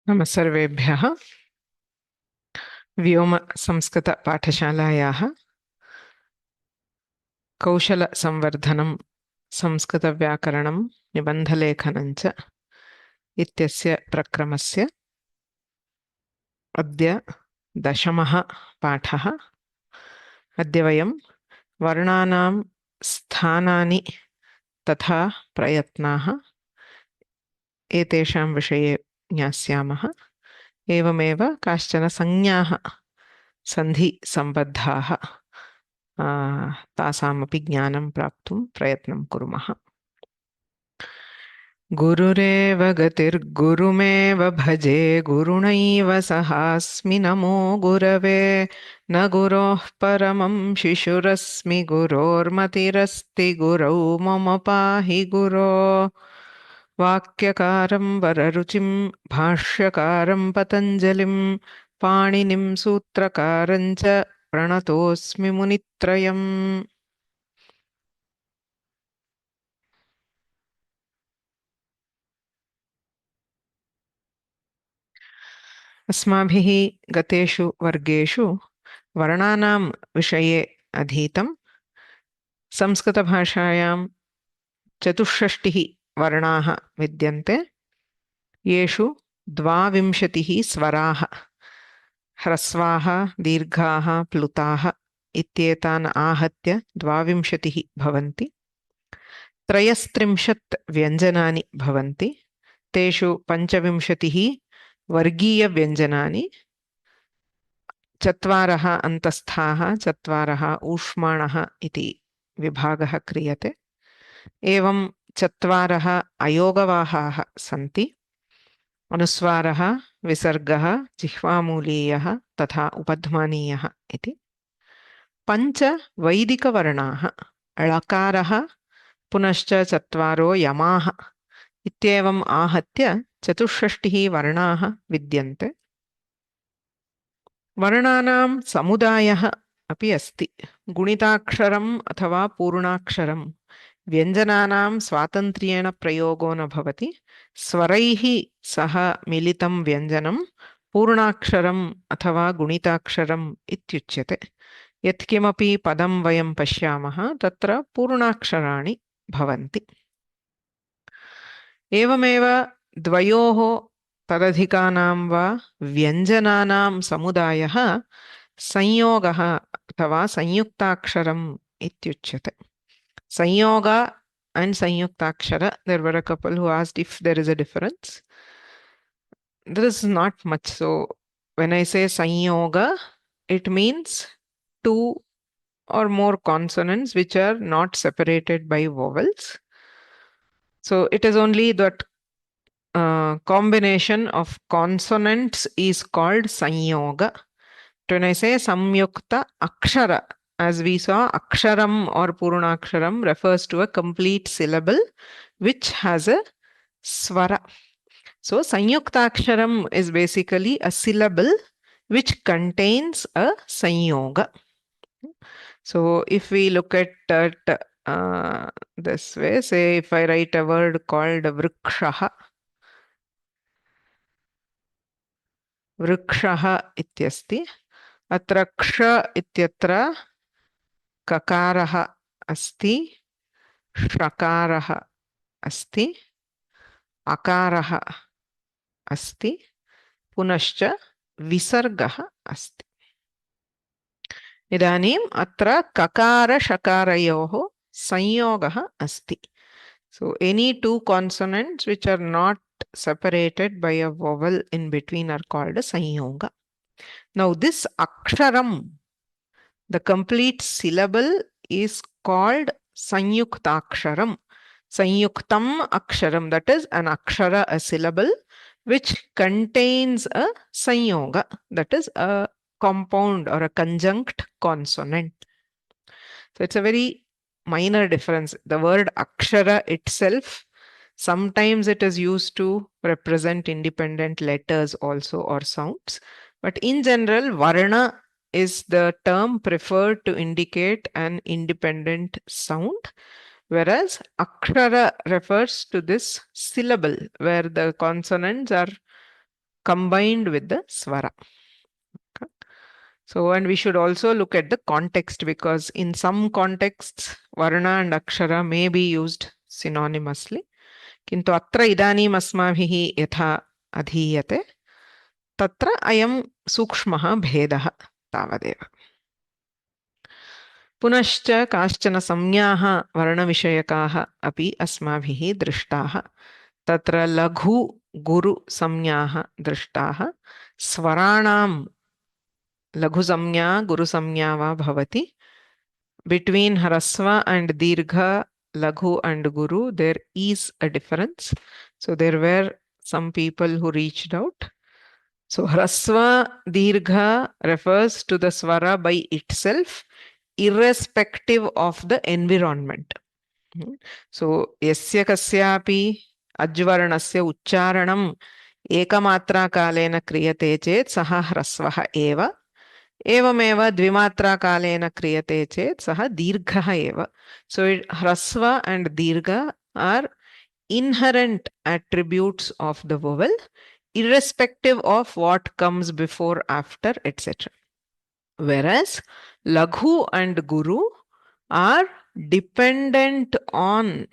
नमः सर्वेभ्यः। व्योम संस्कृत पाठशालायाः कौशलसंवर्धनं संस्कृतव्याकरणं निबन्धलेखनं च इत्यस्य प्रक्रमस्य अद्य 10मः पाठः। अद्य वयं वर्णानां स्थानानि तथा प्रयत्नाः एतेषां विषये ज्ञास्यामः। एवमेव काश्चन संज्ञाः सन्धिसम्बद्धाः तासामपि ज्ञानं प्राप्तुं प्रयत्नं कुर्मः। गुरुरेव गतिर्गुरुमेव भजे गुरुणैव सहास्मि नमो गुरवे न गुरोः परमं शिशुरस्मि गुरोर्मतिरस्ति गुरौ मम पाहि गुरो। वाक्यकारं वररुचिं भाष्यकारं पतञ्जलिं पाणिनिं सूत्रकारं च प्रणतोऽस्मि मुनित्रयम्। अस्माभिः गतेषु वर्गेषु वर्णानां विषये अधीतं। संस्कृतभाषायां 64 वर्णाः विद्यन्ते, येषु 22 स्वराः ह्रस्वाः दीर्घाः प्लुताः इत्येतान् आहत्य 22 भवन्ति। 33 व्यञ्जनानि भवन्ति, तेषु 25 वर्गीयव्यञ्जनानि, 4 अन्तस्थाः 4 ऊष्माणः इति विभागः क्रियते। एवं 4 अयोगवाहाः सन्ति: अनुस्वारः, विसर्गः, जिह्वामूलीयः तथा उपध्मानीयः इति। 5 वैदिकवर्णाः: ळकारः, पुनश्च 4 यमाः इत्येवम् आहत्य 64 वर्णाः विद्यन्ते। वर्णानां समुदायः अपि अस्ति। गुणिताक्षरम् अथवा पूर्णाक्षरं व्यञ्जनानां स्वातन्त्र्येण प्रयोगो न भवति। स्वरैः सह मिलितं व्यञ्जनं पूर्णाक्षरम् अथवा गुणिताक्षरम् इत्युच्यते। यत्किमपि पदं वयं पश्यामः तत्र पूर्णाक्षराणि भवन्ति। एवमेव द्वयोः तदधिकानां वा व्यञ्जनानां समुदायः संयोगः अथवा संयुक्ताक्षरम् इत्युच्यते. संयोगा and Sanyuktakshara, there were a couple who asked if there is a difference. There is not much. So when I say Sanyoga, it means 2 or more consonants which are not separated by vowels. So it is only that combination of consonants is called Sanyoga. When I say Samyukta Akshara, as we saw, Aksharam or Purnaksharam refers to a complete syllable which has a swara. So Sanyuktaksharam is basically a syllable which contains a Sanyoga. So if we look at that this way, say if I write a word called Vrikshaha, Vrikshaha ityasti, अत्र क्ष इत्यत्र ककारः अस्ति, षकारः अस्ति, अकारः अस्ति, पुनश्च विसर्गः अस्ति। इदानीम् अत्र ककार षकारयोः संयोगः अस्ति. So any 2 consonants which are not separated by a vowel in between are called a sanyoga. Now this aksharam, the complete syllable, is called Sanyuktaksharam. Sanyuktam aksharam, that is an akshara, a syllable, which contains a sanyoga, that is a compound or a conjunct consonant. So it's a very minor difference. The word akshara itself, sometimes it is used to represent independent letters also or sounds. But in general, varna is the term preferred to indicate an independent sound, whereas akshara refers to this syllable where the consonants are combined with the swara. Okay. So, and we should also look at the context, because in some contexts varna and akshara may be used synonymously. किन्तु अत्र इदानीम् अस्माभिः यथा अधीयते तत्र अयं सूक्ष्मः भेदः तावदेव. पुनश्च काश्चन संज्ञाः वर्णविषयकाः अपि अस्माभिः दृष्टाः. तत्र लघु गुरु संज्ञाः दृष्टाः. स्वराणां लघु संज्ञा गुरु संज्ञा वा भवति. Between hrasva and dirgha, laghu and guru, there is a difference. So there were some people who reached out. So hrasva dirgha refers to the swara by itself, irrespective of the environment. So yasya kasyapi ajvarnasya uchcharanam ekamaatra kalena kriyate chet saha hrasvah eva. एवमेव द्विमात्राकालेन क्रियते चेत् सः दीर्घः एव. So hrasva and dirgha are inherent attributes of the vowel, irrespective of what comes before, after, etc. Whereas laghu and guru are dependent on,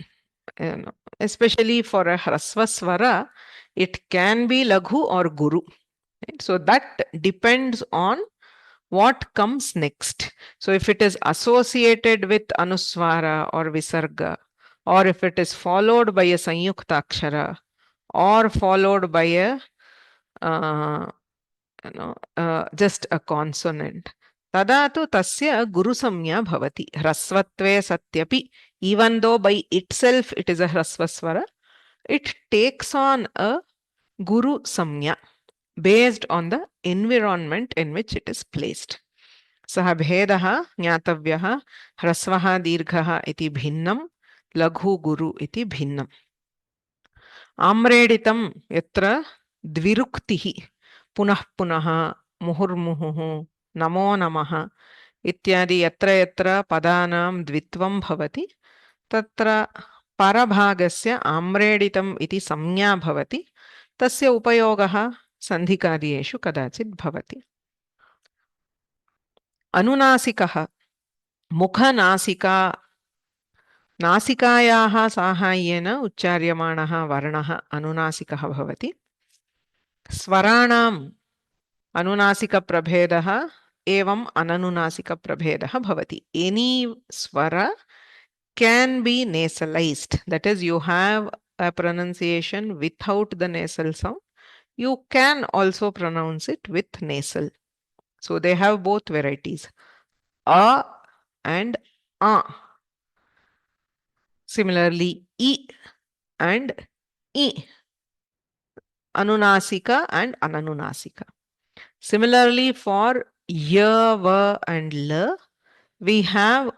especially for a hrasva swara, it can be laghu or guru. Right? So that depends on what comes next. So if it is associated with anuswara or visarga, or if it is followed by a sanyuktakshara, or followed by a just a consonant, tada tu tasya guru samya bhavati. Hrasvatve satyapi, even though by itself it is a hrasva swara, it takes on a guru samya based on the environment in which it is placed. सः भेदः ज्ञातव्यः. ह्रस्वः दीर्घः इति भिन्नं, लघु गुरु इति भिन्नम्. आम्रेडितं यत्र द्विरुक्तिः पुनः पुनः, मुहुर्मुहुः, नमो नमः इत्यादि यत्र यत्र पदानां द्वित्वं भवति तत्र परभागस्य आम्रेडितम् इति संज्ञा भवति. तस्य उपयोगः सन्धिकार्येषु कदाचित् भवति. अनुनासिकः मुखनासिका नासिकायाः साहाय्येन उच्चार्यमाणः वर्णः अनुनासिकः भवति. स्वराणाम् अनुनासिकप्रभेदः एवं अननुनासिकप्रभेदः भवति. Any swara can be nasalized, that is, you have a pronunciation without the nasal sound. You can also pronounce it with nasal. So they have both varieties, a and a. Similarly, I and I, anunasika and ananunasika. Similarly, for ya, va and la, we have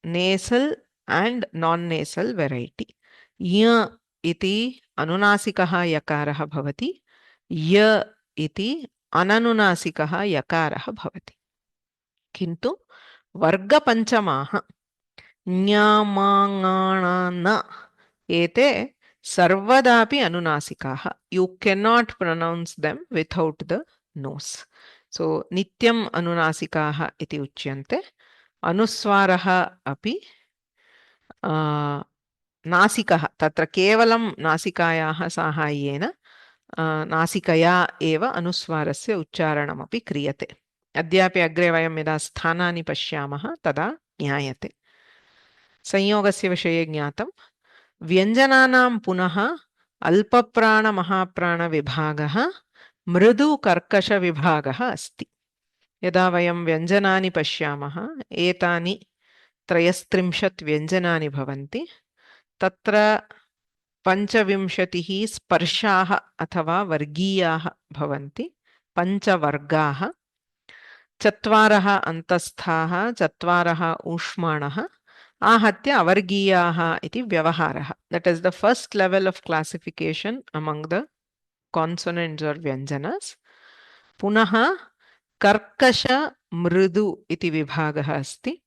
nasal and non-nasal variety. Ya iti anunasikaha yakarah bhavati, ya iti अननुनासिकः यकारः भवति. किन्तु वर्गपञ्चमाः ञ एते सर्वदापि अनुनासिकाः. You cannot pronounce them without the nose. So नित्यम् अनुनासिकाः इति उच्यन्ते. अनुस्वारः अपि नासिकः, तत्र केवलं नासिकायाः साहाय्येन नासिकया एव अनुस्वारस्य उच्चारणमपि क्रियते. अद्यापि अग्रे वयं यदा स्थानानि पश्यामः तदा ज्ञायते. संयोगस्य विषये ज्ञातं. व्यञ्जनानां पुनः अल्पप्राणमहाप्राणविभागः मृदुकर्कशविभागः अस्ति. यदा वयं व्यञ्जनानि पश्यामः, एतानि 33 व्यञ्जनानि भवन्ति. तत्र 25 स्पर्शाः अथवा वर्गीयाः भवन्ति, 5 वर्गाः. 4 अन्तस्थाः, 4 ऊष्माणः, आहत्य अवर्गीयाः इति व्यवहारः. That is the first level of classification among the consonants or vyanjanas. पुनः कर्कश मृदु इति विभागः अस्ति.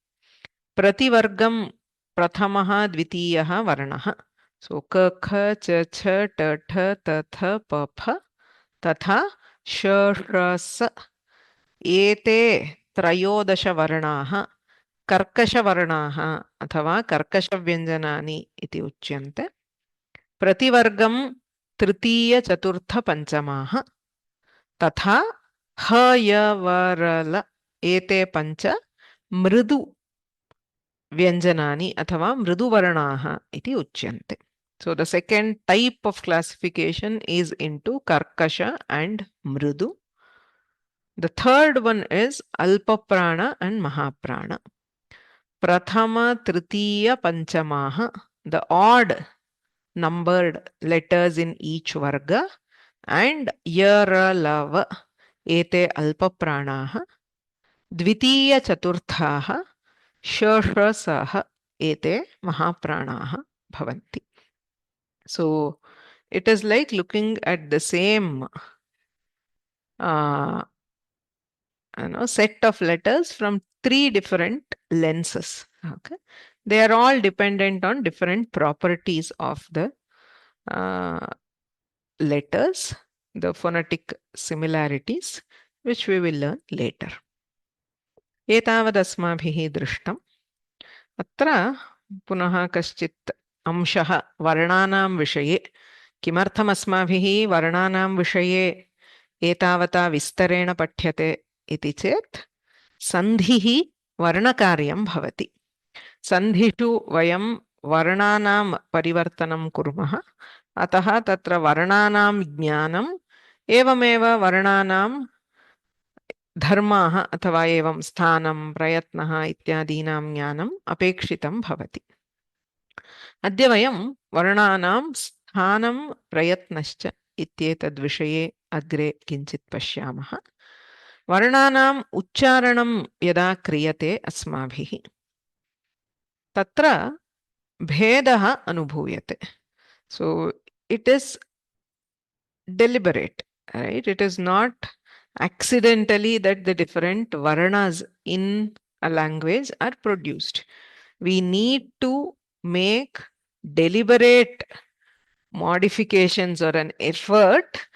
प्रतिवर्गं प्रथमः द्वितीयः वर्णः. So क ख च छ ट ठ त थ प फ तथा श, ष, स एते त्रयोदशवर्णाः कर्कशवर्णाः अथवा कर्कशव्यञ्जनानि इति उच्यन्ते। प्रतिवर्गं तृतीयचतुर्थपञ्चमाः तथा ह, य, व, र, ल एते पञ्च मृदु व्यञ्जनानि अथवा मृदुवर्णाः इति उच्यन्ते. So the second type of classification is into Karkasha and Mridu. The third one is Alpaprana and Mahaprana. Prathama, Tritiya, Panchamaha, the odd numbered letters in each varga, and Yara, Lava, ete Alpapranaha. Dvitiya, Chaturthaha, Shashasaha, ete Mahapranaha bhavanti. So it is like looking at the same set of letters from three different lenses. Okay, they are all dependent on different properties of the letters, the phonetic similarities, which we will learn later. एतावदस्माभिः दृष्टम्. अत्र पुनः कश्चित् अंशः वर्णानां विषये. किमर्थम् अस्माभिः वर्णानां विषये एतावता विस्तरेण पठ्यते इति चेत् सन्धिः वर्णकार्यं भवति. सन्धिषु वयं वर्णानां परिवर्तनं कुर्मः. अतः तत्र वर्णानां ज्ञानम् एवमेव वर्णानां धर्माः अथवा एवं स्थानं प्रयत्नः इत्यादीनां ज्ञानम् अपेक्षितं भवति. अद्य वयं वर्णानां स्थानं प्रयत्नश्च इत्येतद्विषये अग्रे किञ्चित् पश्यामः. वर्णानाम् उच्चारणं यदा क्रियते अस्माभिः तत्र भेदः अनुभूयते. So it is deliberate, right? It is not accidentally that the different varnas in a language are produced. We need to make deliberate modifications or an effort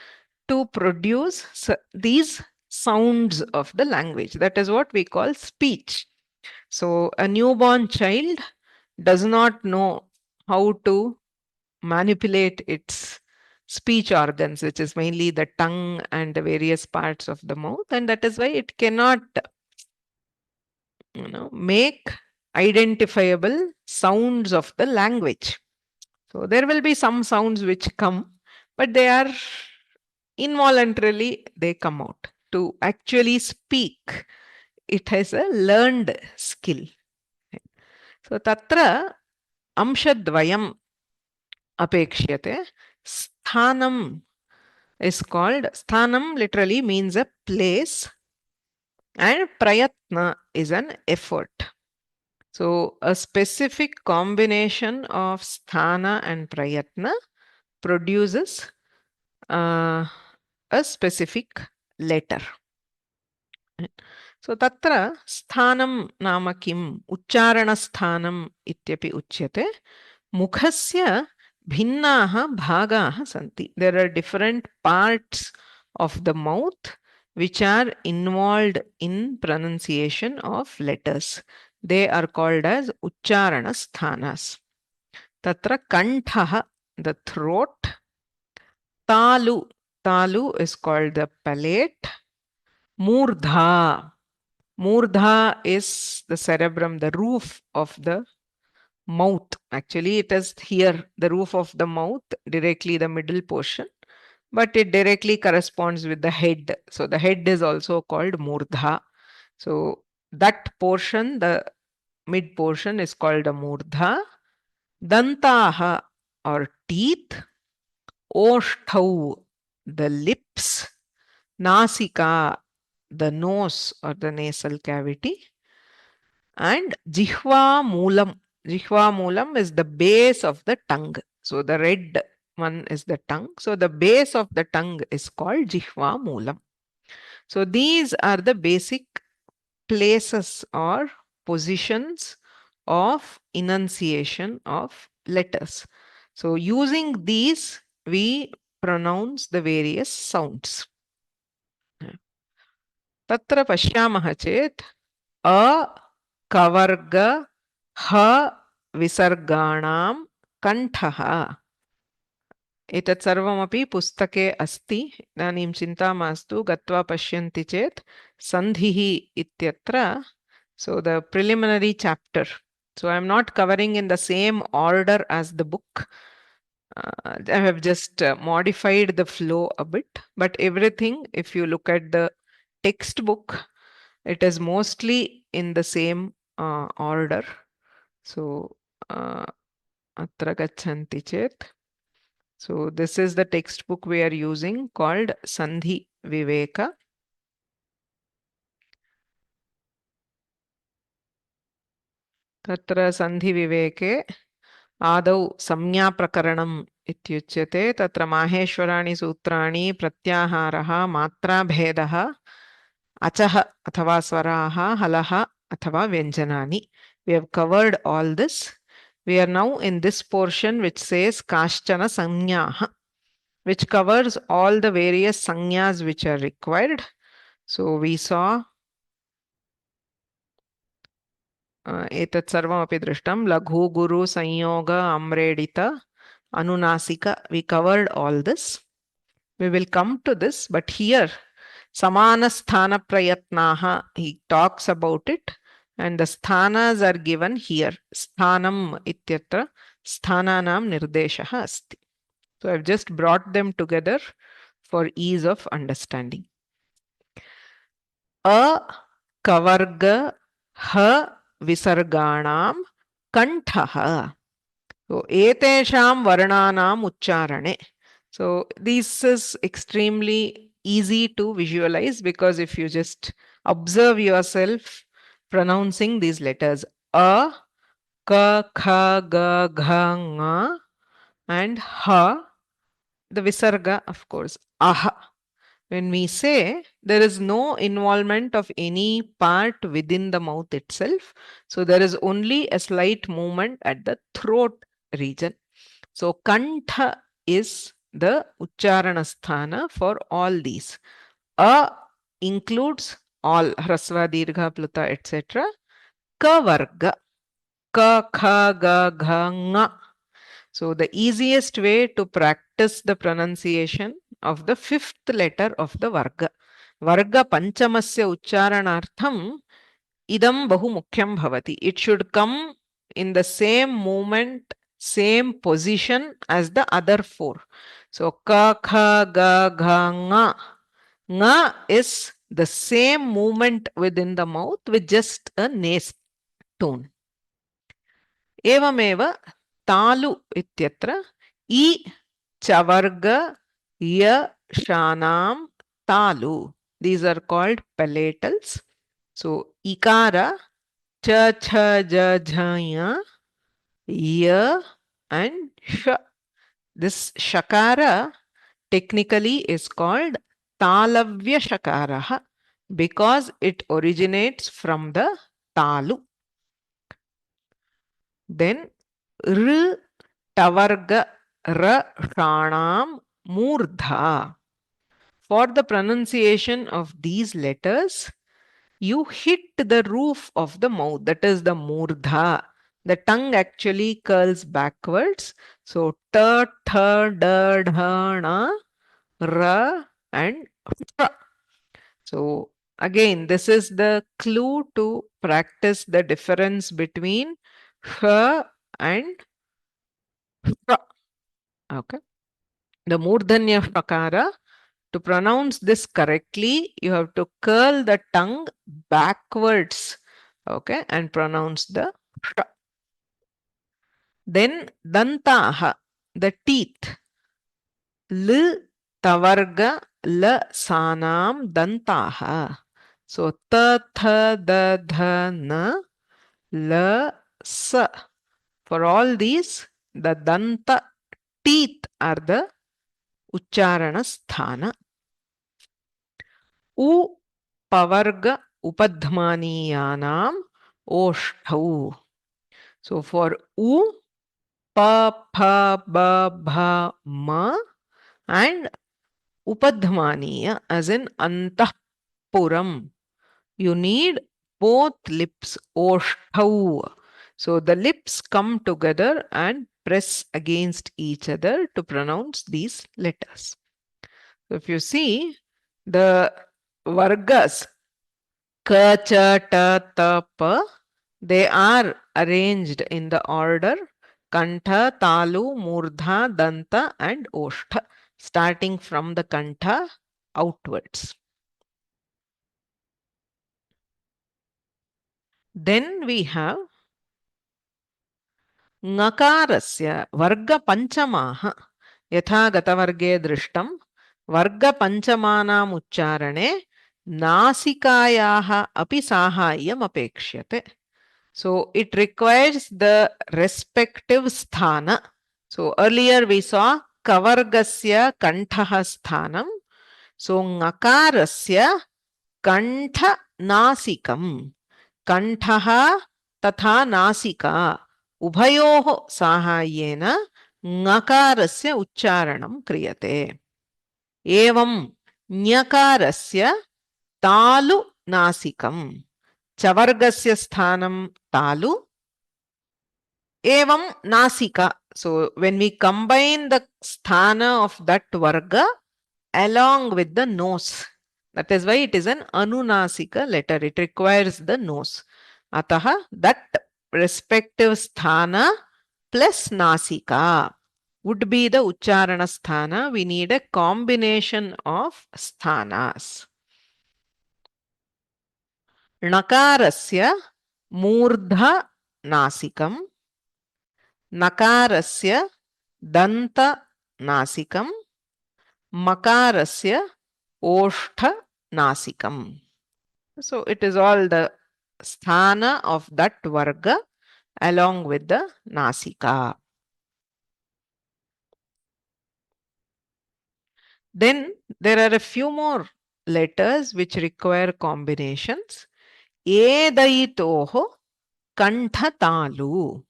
to produce these sounds of the language. That is what we call speech. So a newborn child does not know how to manipulate its speech organs, which is mainly the tongue and the various parts of the mouth, and that is why it cannot make identifiable sounds of the language. So there will be some sounds which come, but they are involuntarily they come out. To actually speak, it has a learned skill. So tatra amshadvayam apekshiyate. Sthanam is called, sthanam literally means a place, and prayatna is an effort. So a specific combination of sthana and prayatna produces a specific letter. So tatra sthanam nama kim, uchcharana sthanam ityapi uchyate. Mukhasya bhinnaha bhagaha santi. There are different parts of the mouth which are involved in pronunciation of letters. They are called as uchcharana sthanas. Tatra kanthaha, the throat. Talu, talu is called the palate. Murdha, murdha is the cerebrum, the roof of the mouth. Actually, it is here, the roof of the mouth, directly the middle portion, but it directly corresponds with the head. So the head is also called murdha. So that portion, the mid portion, is called a murdha. Dantaha or teeth. Oshtau, the lips. Nasika, the nose or the nasal cavity. And jihva moolam. Jihva moolam is the base of the tongue. So the red one is the tongue. So the base of the tongue is called jihva moolam. So these are the basic places or positions of enunciation of letters. So using these, we pronounce the various sounds. तत्र पश्यामः चेत् अ कवर्ग ह विसर्गाणां कण्ठः एतत् सर्वमपि पुस्तके अस्ति इदानीं चिन्ता मास्तु गत्वा पश्यन्ति चेत् सन्धिः इत्यत्र so the preliminary chapter so I am not covering in the same order as the book I have just modified the flow a bit but everything if you look at the textbook it is mostly in the same order so atra gachanti chet so this is the textbook we are using called Sandhi Viveka. Tatra Sandhi Viveke Adau Samnya Prakaranam ityuchyate Tatra Maheshwarani Sutrani Pratyaharaha Matra Bhedaha Achaha Athava Swaraha Halaha Athava Vyanjanani. We have covered all this. We are now in this portion which says Kashchana Samnyaha, which covers all the various sanyas which are required. So we saw एतत् सर्वमपि दृष्टं लघु गुरु संयोग अम्रेडित अनुनासिक we covered all this. We will come to this, but here samana sthana prayatnaha he talks about it and the sthanas are given here. Sthanam ityatra sthananam nirdeshah asti. So I've just brought them together for ease of understanding. A kavarga ha visarganam kanthah. So etesham varnanam uchcharane. So this is extremely easy to visualize because if you just observe yourself pronouncing these letters a, ka, kha, ga, gha, nga and ha, the visarga of course aha. When we say there is no involvement of any part within the mouth itself, so there is only a slight movement at the throat region. So kantha is the uchcharana sthana for all these. A includes all hrasva, dirgha, pluta, etc. Ka varga, ka, kha, ga, gha, nga. So the easiest way to practice the pronunciation of the fifth letter of the varga. Varga panchamasya uchcharanartham idam bahu mukhyam bhavati. It should come in the same movement, same position as the other four. So ka, kha, ga, gha, nga. Nga is the same movement within the mouth with just a nase tone. Evameva talu ityatra I chavarga ya shanam talu. These are called palatals. So ikara cha cha ja jha ya and sh. This shakara technically is called talavya shakaraha because it originates from the talu. Then r tavarga ra shanam murdha. For the pronunciation of these letters, you hit the roof of the mouth, that is the murdha. The tongue actually curls backwards. So ta, tha, da, dha, na, ra and fra. So again, this is the clue to practice the difference between sh and fra. Okay. The murdhanya shakara, to pronounce this correctly, you have to curl the tongue backwards, okay, and pronounce the sh. Then dantaha, the teeth. L tavarga la sanam dantaha. So ta, tha, da, dha, na, la, sa. For all these, the danta teeth are the uchcharana sthana. U pavarga upadhmaniyanam oshtau. So for U, pa, pha, ba, bha, ma and upadhmaniya as in antahpuram. you need both lips, oshtau. So the lips come together and press against each other to pronounce these letters. So if you see the vargas, ka, cha, ta, ta, pa, they are arranged in the order Kantha, Talu, Murdha, Danta and Oshtha, starting from the Kantha outwards. Then we have Ngakarasya Varga Panchamaha Yatha Gatavarge Drishtam Varga Panchamanam Uchcharane Nasikayaha Api Sahayam Apekshyate. So it requires the respective sthana. So earlier we saw Kavargasya Kantha Sthanam. So Ngakarasya Kantha Nasikam. Kantha tatha Nasika. Ubhayoh sahayena Ngakarasya Uchcharanam Kriyate. Evam Nyakarasya Talu Nasikam. Chavargasya sthanam talu. Evam nasika. So when we combine the sthana of that varga along with the nose, that is why it is an anunasika letter. It requires the nose. Ataha that respective sthana plus nasika would be the uchcharana sthana. We need a combination of sthanas. Nakarasya Murdha Nasikam, Nakarasya Danta Nasikam, Makarasya Oshtha Nasikam. So it is all the sthana of that varga along with the Nasika. Then there are a few more letters which require combinations. Edaitoho Kantha-talu.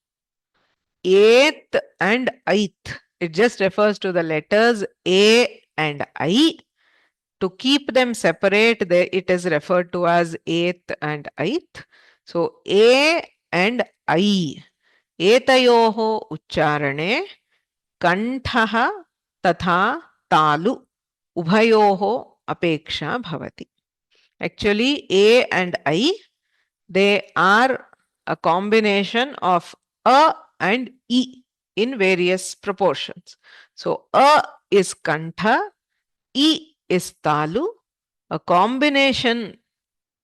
Eighth and eighth. It just refers to the letters A and I. To keep them separate, it is referred to as eighth and eighth. So A and I. Etayoho uchcharane Kantha tatha talu ubhayoho apeksha bhavati. Actually, A and I, they are a combination of A and E in various proportions. So A is Kantha, E is Talu. A combination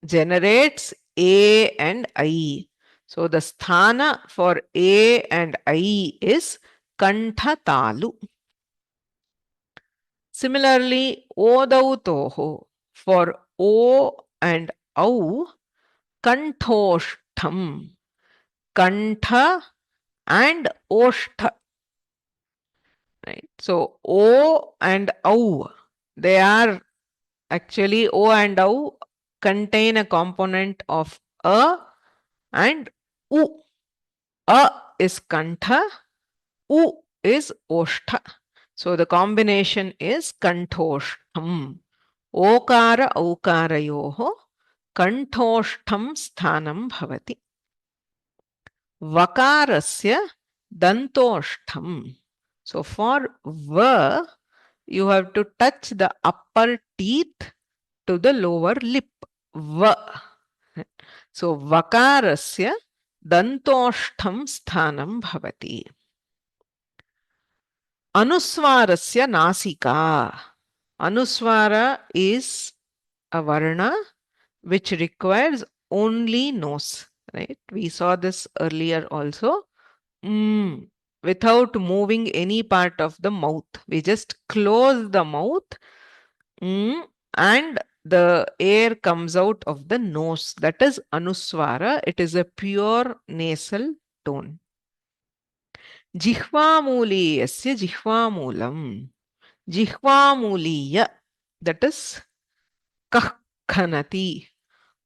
generates A and I. So the sthana for A and I is Kantha Talu. Similarly, Odau Toho for O and Au, Kanthostham. Kantha and Oshtha. Right. So O and Au, they are actually O and Au contain a component of A and U. A is Kantha, U is Oshtha. So the combination is Kanthostham. Okara Aukarayoho Kanthostham sthanam bhavati. Vakarasya Dantostham. So for V, you have to touch the upper teeth to the lower lip. V. So Vakarasya Dantostham sthanam bhavati. Anuswarasya Nasika. Anuswara is a varna which requires only nose. Right? We saw this earlier also. Without moving any part of the mouth. We just close the mouth and the air comes out of the nose. That is Anuswara. It is a pure nasal tone. Jihvamuliyasya jihvamulam. Jihvamuliya. That is Kahkhanati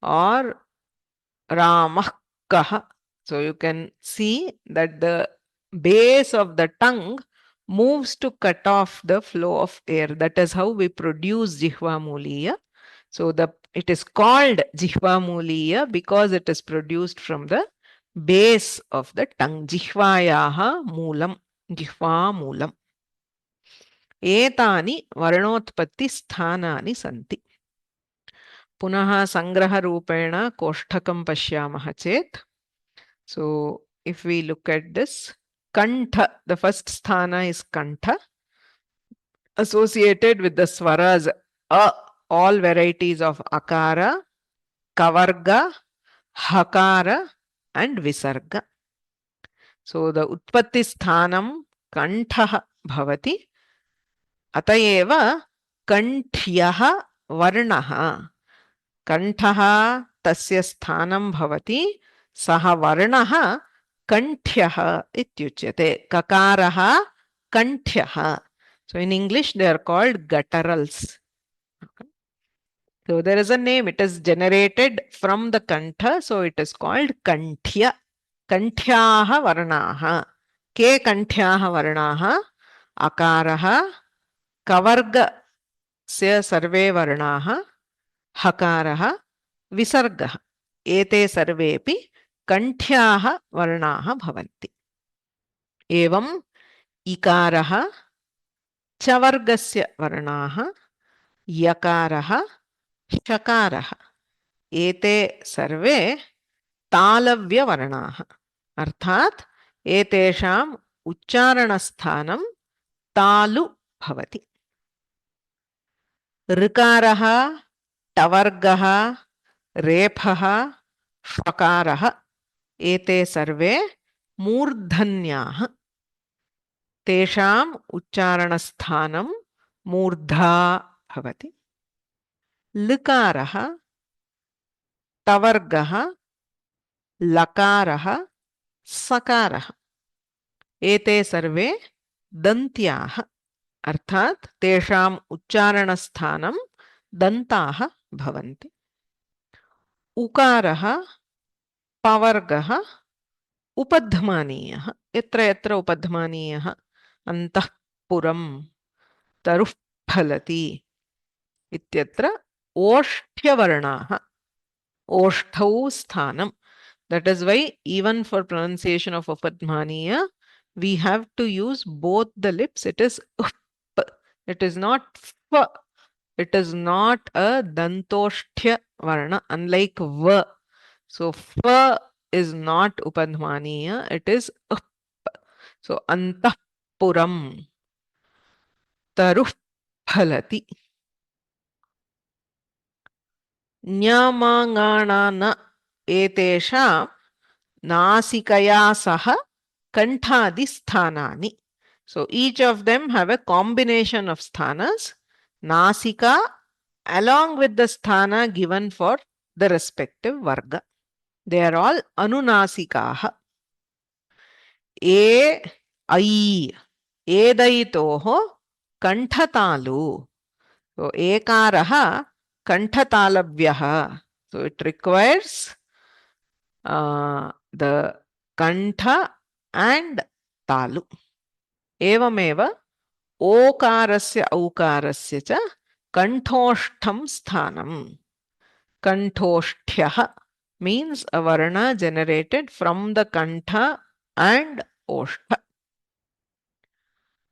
or Ramakaha. So you can see that the base of the tongue moves to cut off the flow of air. That is how we produce Jihvamuliya. So the It is called Jihvamuliya because it is produced from the base of the tongue. Jihvayaha moolam, Jihva moolam. Etani varnotpatti sthanani santi. Punaha sangraha rupena koshtakam pashyamaha chet. So if we look at this, Kantha, the first sthana is Kantha, associated with the swaras all varieties of akara, kavarga, hakara and visarga. So the utpatti sthanam Kantha bhavati, atayeva Kanthyah varnaha. Kantha tasya sthanam bhavati, saha varnaha Kanthyaha ityuchyate. Kakaraha Kanthyaha. So in English they are called gutturals. Okay. So there is a name, it is generated from the Kantha, so it is called Kanthya. Kanthyaha varnaha. Ke Kanthyaha varnaha? Akaraha, kavarga se sarve varnaha, hakaraha, visargaha. Ete sarvepi Kanthyaha varnaha bhavanti. Evam ikaraha chavargasya varnaha, yakaraha, shakaraha. Ete sarve तालव्य वर्णाः अर्थात एतेषाम् उच्चारणस्थानं तालु भवति. ऋकारः, टवर्गः, रेफः, षकारः एते सर्वे मूर्धन्याः. तेषाम् उच्चारणस्थानं मूर्धा भवति. लकारः, टवर्गः, लकारः, सकारः एते सर्वे दन्त्याः अर्थात तेषाम् उच्चारणस्थानं दन्ताः भवन्ति. उकारः, पवर्गः उपध्मानीयः. यत्र यत्र उपध्मानीयः अन्तः पुरं, तरुः फलति इत्यत्र ओष्ठ्यवर्णाः. ओष्ठौ स्थानं. That is why even for pronunciation of Upadhmaniya, we have to use both the lips. It is up. It is not f. It is not a dantosthya varna, unlike v. So f is not Upadhmaniya. It is up. So antah puram, taruh phalati. Nyamangana na etesha nasikaya saha kanthadi sthanani. So each of them have a combination of sthanas. Nasika along with the sthana given for the respective varga. They are all anunasikaha. E, ai, edaitoho kanthatalu. So ekaraha kanthatalavyaha. So it requires the kantha and talu. Evameva okarasya aukarasya cha kanthostham sthanam. Kanthosthyaha means a varna generated from the kantha and oshtha.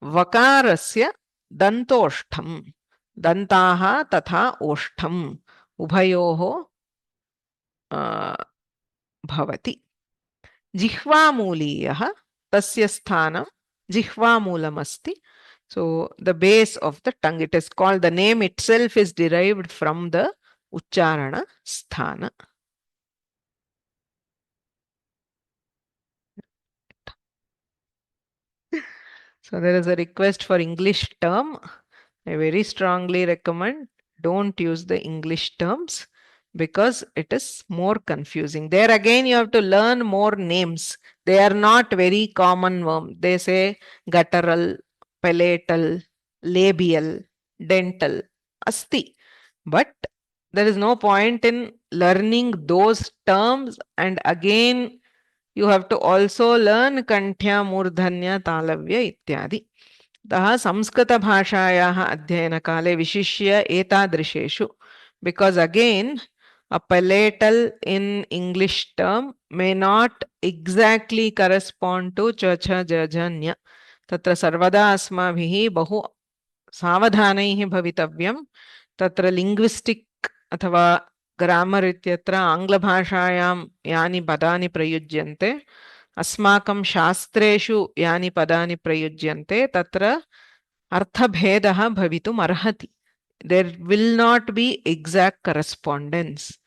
Vakarasya dantostham. Dantaha tatha oshtham. Ubhayoho bhavati. Jihvamuliyah tasya sthanam Jihvamulamasti. So the base of the tongue, it is called, the name itself is derived from the Ucharana sthana. So there is a request for English term. I very strongly recommend don't use the English terms because it is more confusing. There again you have to learn more names. They are not very common worm. They say guttural, palatal, labial, dental, asti. But there is no point in learning those terms, and again you have to also learn Kanthya, Murdhanya, Talavya ityadi. अतः संस्कृतभाषायाः अध्ययनकाले विशिष्य एतादृशेषु because again, a palatal in English term may not exactly correspond to cha cha ja ja nya. Tatra sarvada asmabhihi bahu सावधानैः भवितव्यं. तत्र linguistic अथवा grammar इत्यत्र आङ्ग्लभाषायां यानि पदानि प्रयुज्यन्ते, अस्माकं शास्त्रेषु यानि पदानि प्रयुज्यन्ते, तत्र अर्थभेदः भवितुम् अर्हति. There will not be exact correspondence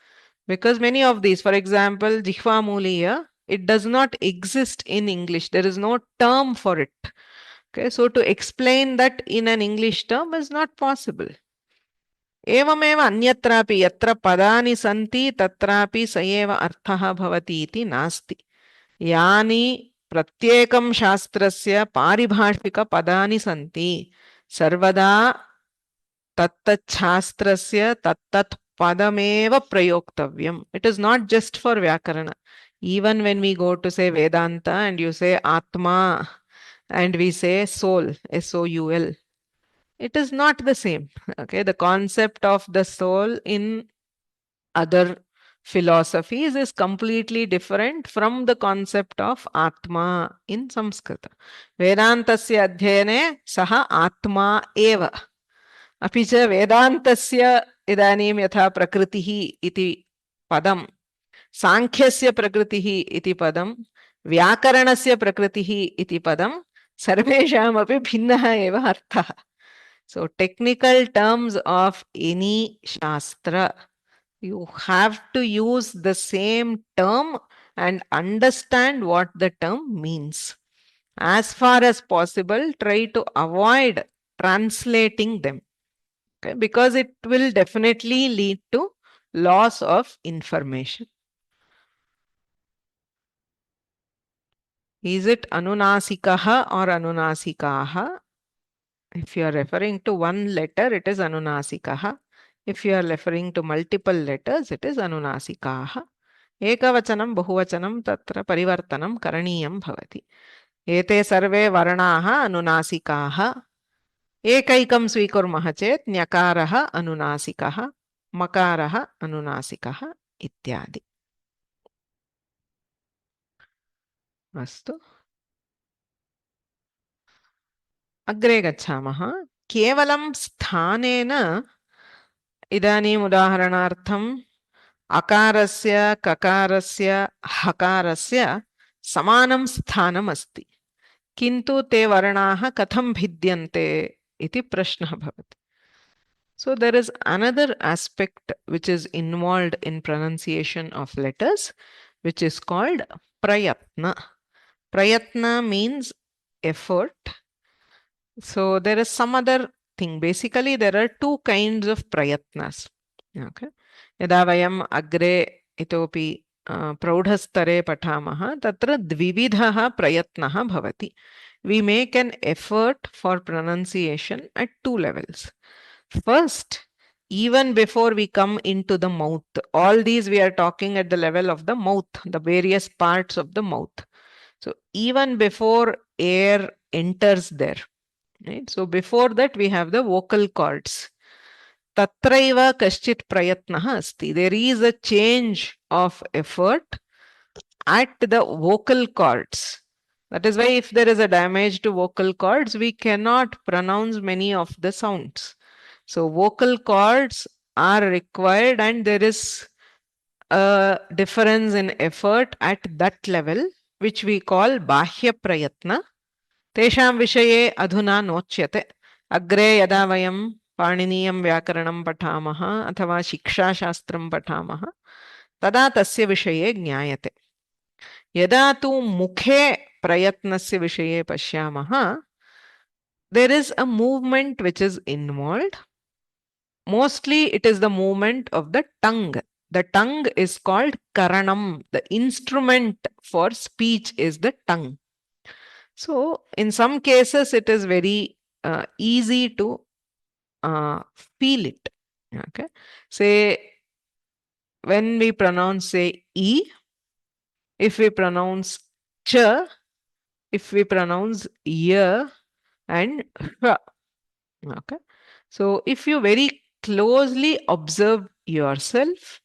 because many of these, for example, Jihva Muliya, it does not exist in English. There is no term for it. Okay, so to explain that in an English term is not possible. एवमेव अन्यत्रापि यत्र पदानि सन्ति तत्रापि स एव अर्थः भवति इति नास्ति. यानि प्रत्येकं शास्त्रस्य पारिभाषिकपदानि सन्ति सर्वदा तत्तत् शास्त्रस्य तत्तत् padameva prayoktavayam. It is not just for Vyakarana. Even when we go to say Vedanta and you say Atma and we say soul, S-O-U-L, it is not the same. Okay, the concept of the soul in other philosophies is completely different from the concept of Atma in Sanskrit. Vedantasya adhyayane saha Atma eva. अपि च वेदान्तस्य इदानीं यथा प्रकृतिः इति पदं, सांख्यस्य प्रकृतिः इति पदं, व्याकरणस्य प्रकृतिः इति पदं सर्वेषामपि भिन्नः एव अर्थः. So technical terms of any shastra, you have to use the same term and understand what the term means. As far as possible, try to avoid translating them. Okay, because it will definitely lead to loss of information. Is it anunasikaha or anunasikaha? If you are referring to one letter, it is anunasikaha. If you are referring to multiple letters, it is anunasikaha. Ekavachanam bahuvachanam tatra parivartanam karaniyam bhavati. Ete sarve varnaha anunasikaha. एकैकं स्वीकुर्मः चेत् न्यकारः अनुनासिकः, मकारः अनुनासिकः इत्यादि. अस्तु, अग्रे गच्छामः. केवलं स्थानेन इदानीम् उदाहरणार्थम् अकारस्य ककारस्य हकारस्य समानं स्थानम् अस्ति, किन्तु ते वर्णाः कथं भिद्यन्ते इति प्रश्नः भवति. So there is another aspect which is involved in pronunciation of letters, which is called prayatna. Prayatna means effort. So there is some other thing. Basically, there are two kinds of prayatnas. Okay. Yada vayam agre itopi praudhastare patamaha, tatra dvividhaha prayatnaha bhavati. We make an effort for pronunciation at two levels. First, even before we come into the mouth, all these we are talking at the level of the mouth, the various parts of the mouth. So even before air enters there, right? So before that we have the vocal cords. Tatraiva kaschit prayatnaha asti. There is a change of effort at the vocal cords. That is why if there is a damage to vocal cords, we cannot pronounce many of the sounds. So vocal cords are required and there is a difference in effort at that level, which we call bahya prayatna. Tesham vishaye adhuna nochyate. Agre yada vayam पाणिनीयं व्याकरणं पठामः अथवा शिक्षाशास्त्रं पठामः तदा तस्य विषये ज्ञायते. यदा तु मुखे प्रयत्नस्य विषये पश्यामः, there is a movement which is involved. Mostly it is the movement of the tongue. The tongue is called karanam. The instrument for speech is the tongue. So in some cases it is very easy to feel it. Okay. Say when we pronounce say E, if we pronounce ch, if we pronounce y and sh. Okay. So if you very closely observe yourself,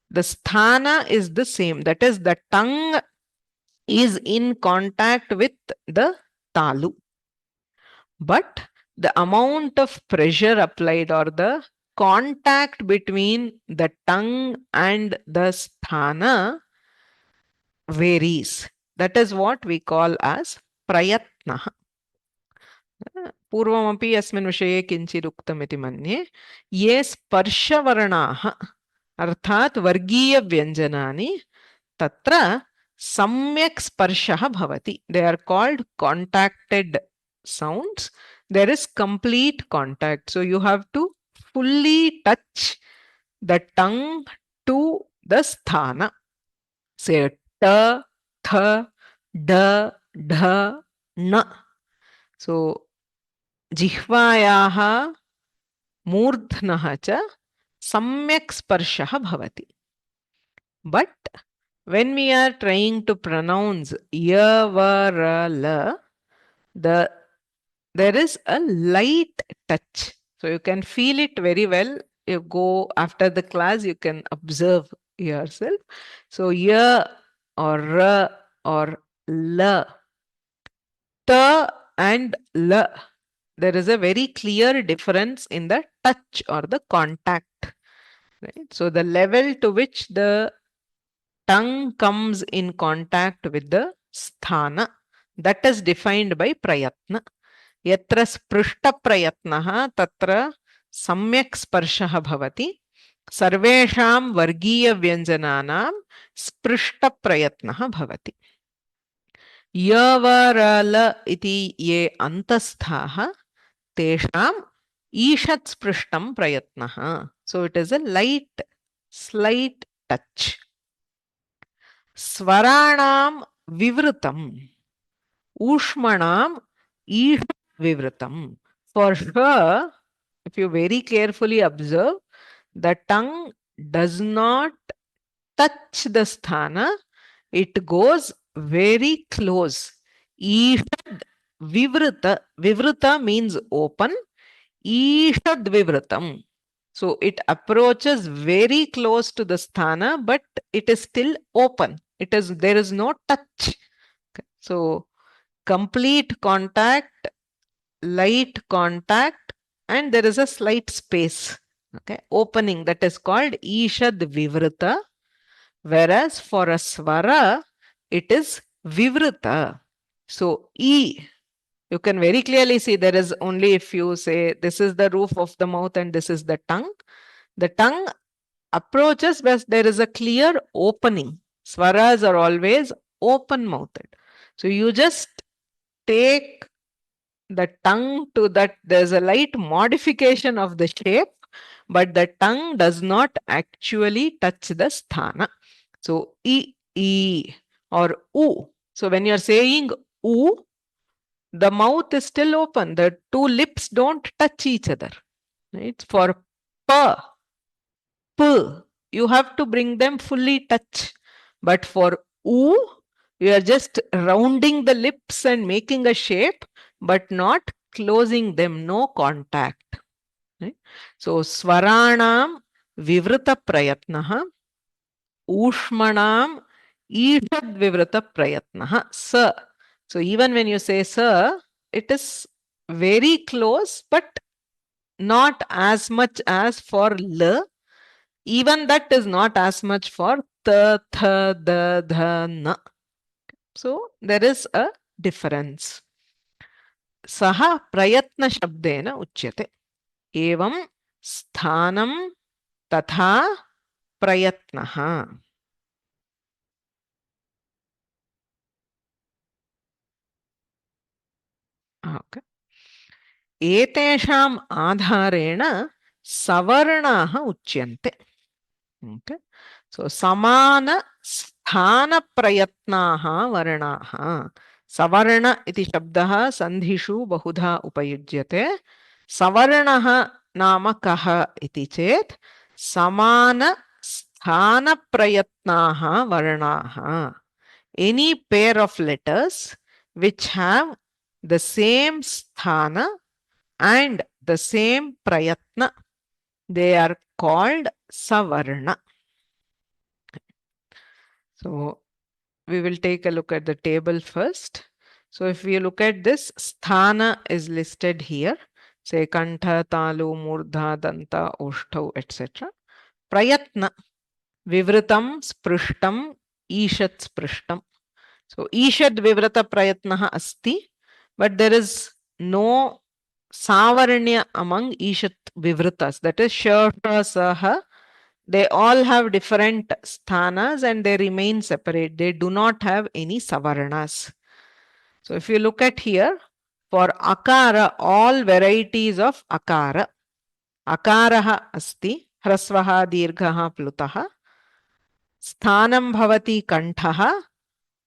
the sthana is the same. That is, the tongue is in contact with the talu. But the amount of pressure applied or the contact between the tongue and the sthana varies. That is what we call as prayatnah. पूर्वमपि अस्मिन् विषये किञ्चित् उक्तमिति मन्ये ये स्पर्शवर्णाः अर्थात् वर्गीयव्यञ्जनानि तत्र सम्यक् स्पर्शः भवति. They are called contacted sounds. There is complete contact. So you have to fully touch the tongue to the sthana. Say ta, tha, da, dha, na. So जिह्वायाः मूर्ध्नः च सम्यक् स्पर्शः भवति. But when we are trying to pronounce ya, va, ra, la, there is a light touch. So you can feel it very well. You go after the class, you can observe yourself. So ya or ra or la, ta and la, there is a very clear difference in the touch or the contact. Right? So the level to which the tongue comes in contact with the sthana, that is defined by prayatna. Yatra sprishta prayatnaha tatra samyak sparshah bhavati. Sarvesham vargiya vyanjananam sprishta prayatnaha bhavati. Yavarala iti ye antasthaha tesham ishat sprishtam prayatnaha. So it is a light, slight touch. Svaranam vivrutam, ushmanam ishat vivrutam. For sure, if you very carefully observe, the tongue does not touch the sthana, it goes very close. Ishad vivruta, vivruta means open, ishad vivrutam. So it approaches very close to the sthana, but it is still open. There is no touch. Okay. So complete contact, light contact, and there is a slight space. Okay, opening, that is called ishad vivruta. Whereas for a swara, it is vivruta. So E, you can very clearly see there is only, if you say this is the roof of the mouth and this is the tongue approaches, but there is a clear opening. Swaras are always open-mouthed. So you just take the tongue to that, there's a light modification of the shape, but the tongue does not actually touch the sthana. So E or U. So when you're saying U, the mouth is still open. The two lips don't touch each other. Right? For P, you have to bring them fully touch. But for U, you are just rounding the lips and making a shape, but not closing them, no contact. Right? So Svaranam Vivruta Prayatnaha, Ushmanam Ishad Vivruta Prayatnaha, Sa. So even when you say Sa, it is very close, but not as much as for L. Even that is not as much for Ta, Tha, Da, Dha, Na. So there is a difference. Saha prayatna shabdena uchyate. Evam sthanam tatha prayatnaha. Okay. Etesham adharena savarnaha uchyante. Okay. So samana sthana prayatnaha varnaha. Savarna iti shabdaha sandhishu bahudha upayujyate. Savarnaha nama kaha iti chet samana sthana prayatnaha varnaha. Any pair of letters which have the same sthana and the same prayatna. they are called savarna. So we will take a look at the table first. So if we look at this, sthana is listed here. Say kantha, talu, murdha, danta, oshtau, etc. Prayatna, vivritam, sprishtam, ishat sprishtam. So ishad vivrata prayatnaha asti, but there is no savarnya among ishat vivritas. That is shasha, saha. They all have different sthanas and they remain separate. They do not have any savarnas. So if you look at here, for akara, all varieties of akara. Akaraha asti, hrasvaha, dirghaha, plutaha. Sthanam bhavati kanthaha,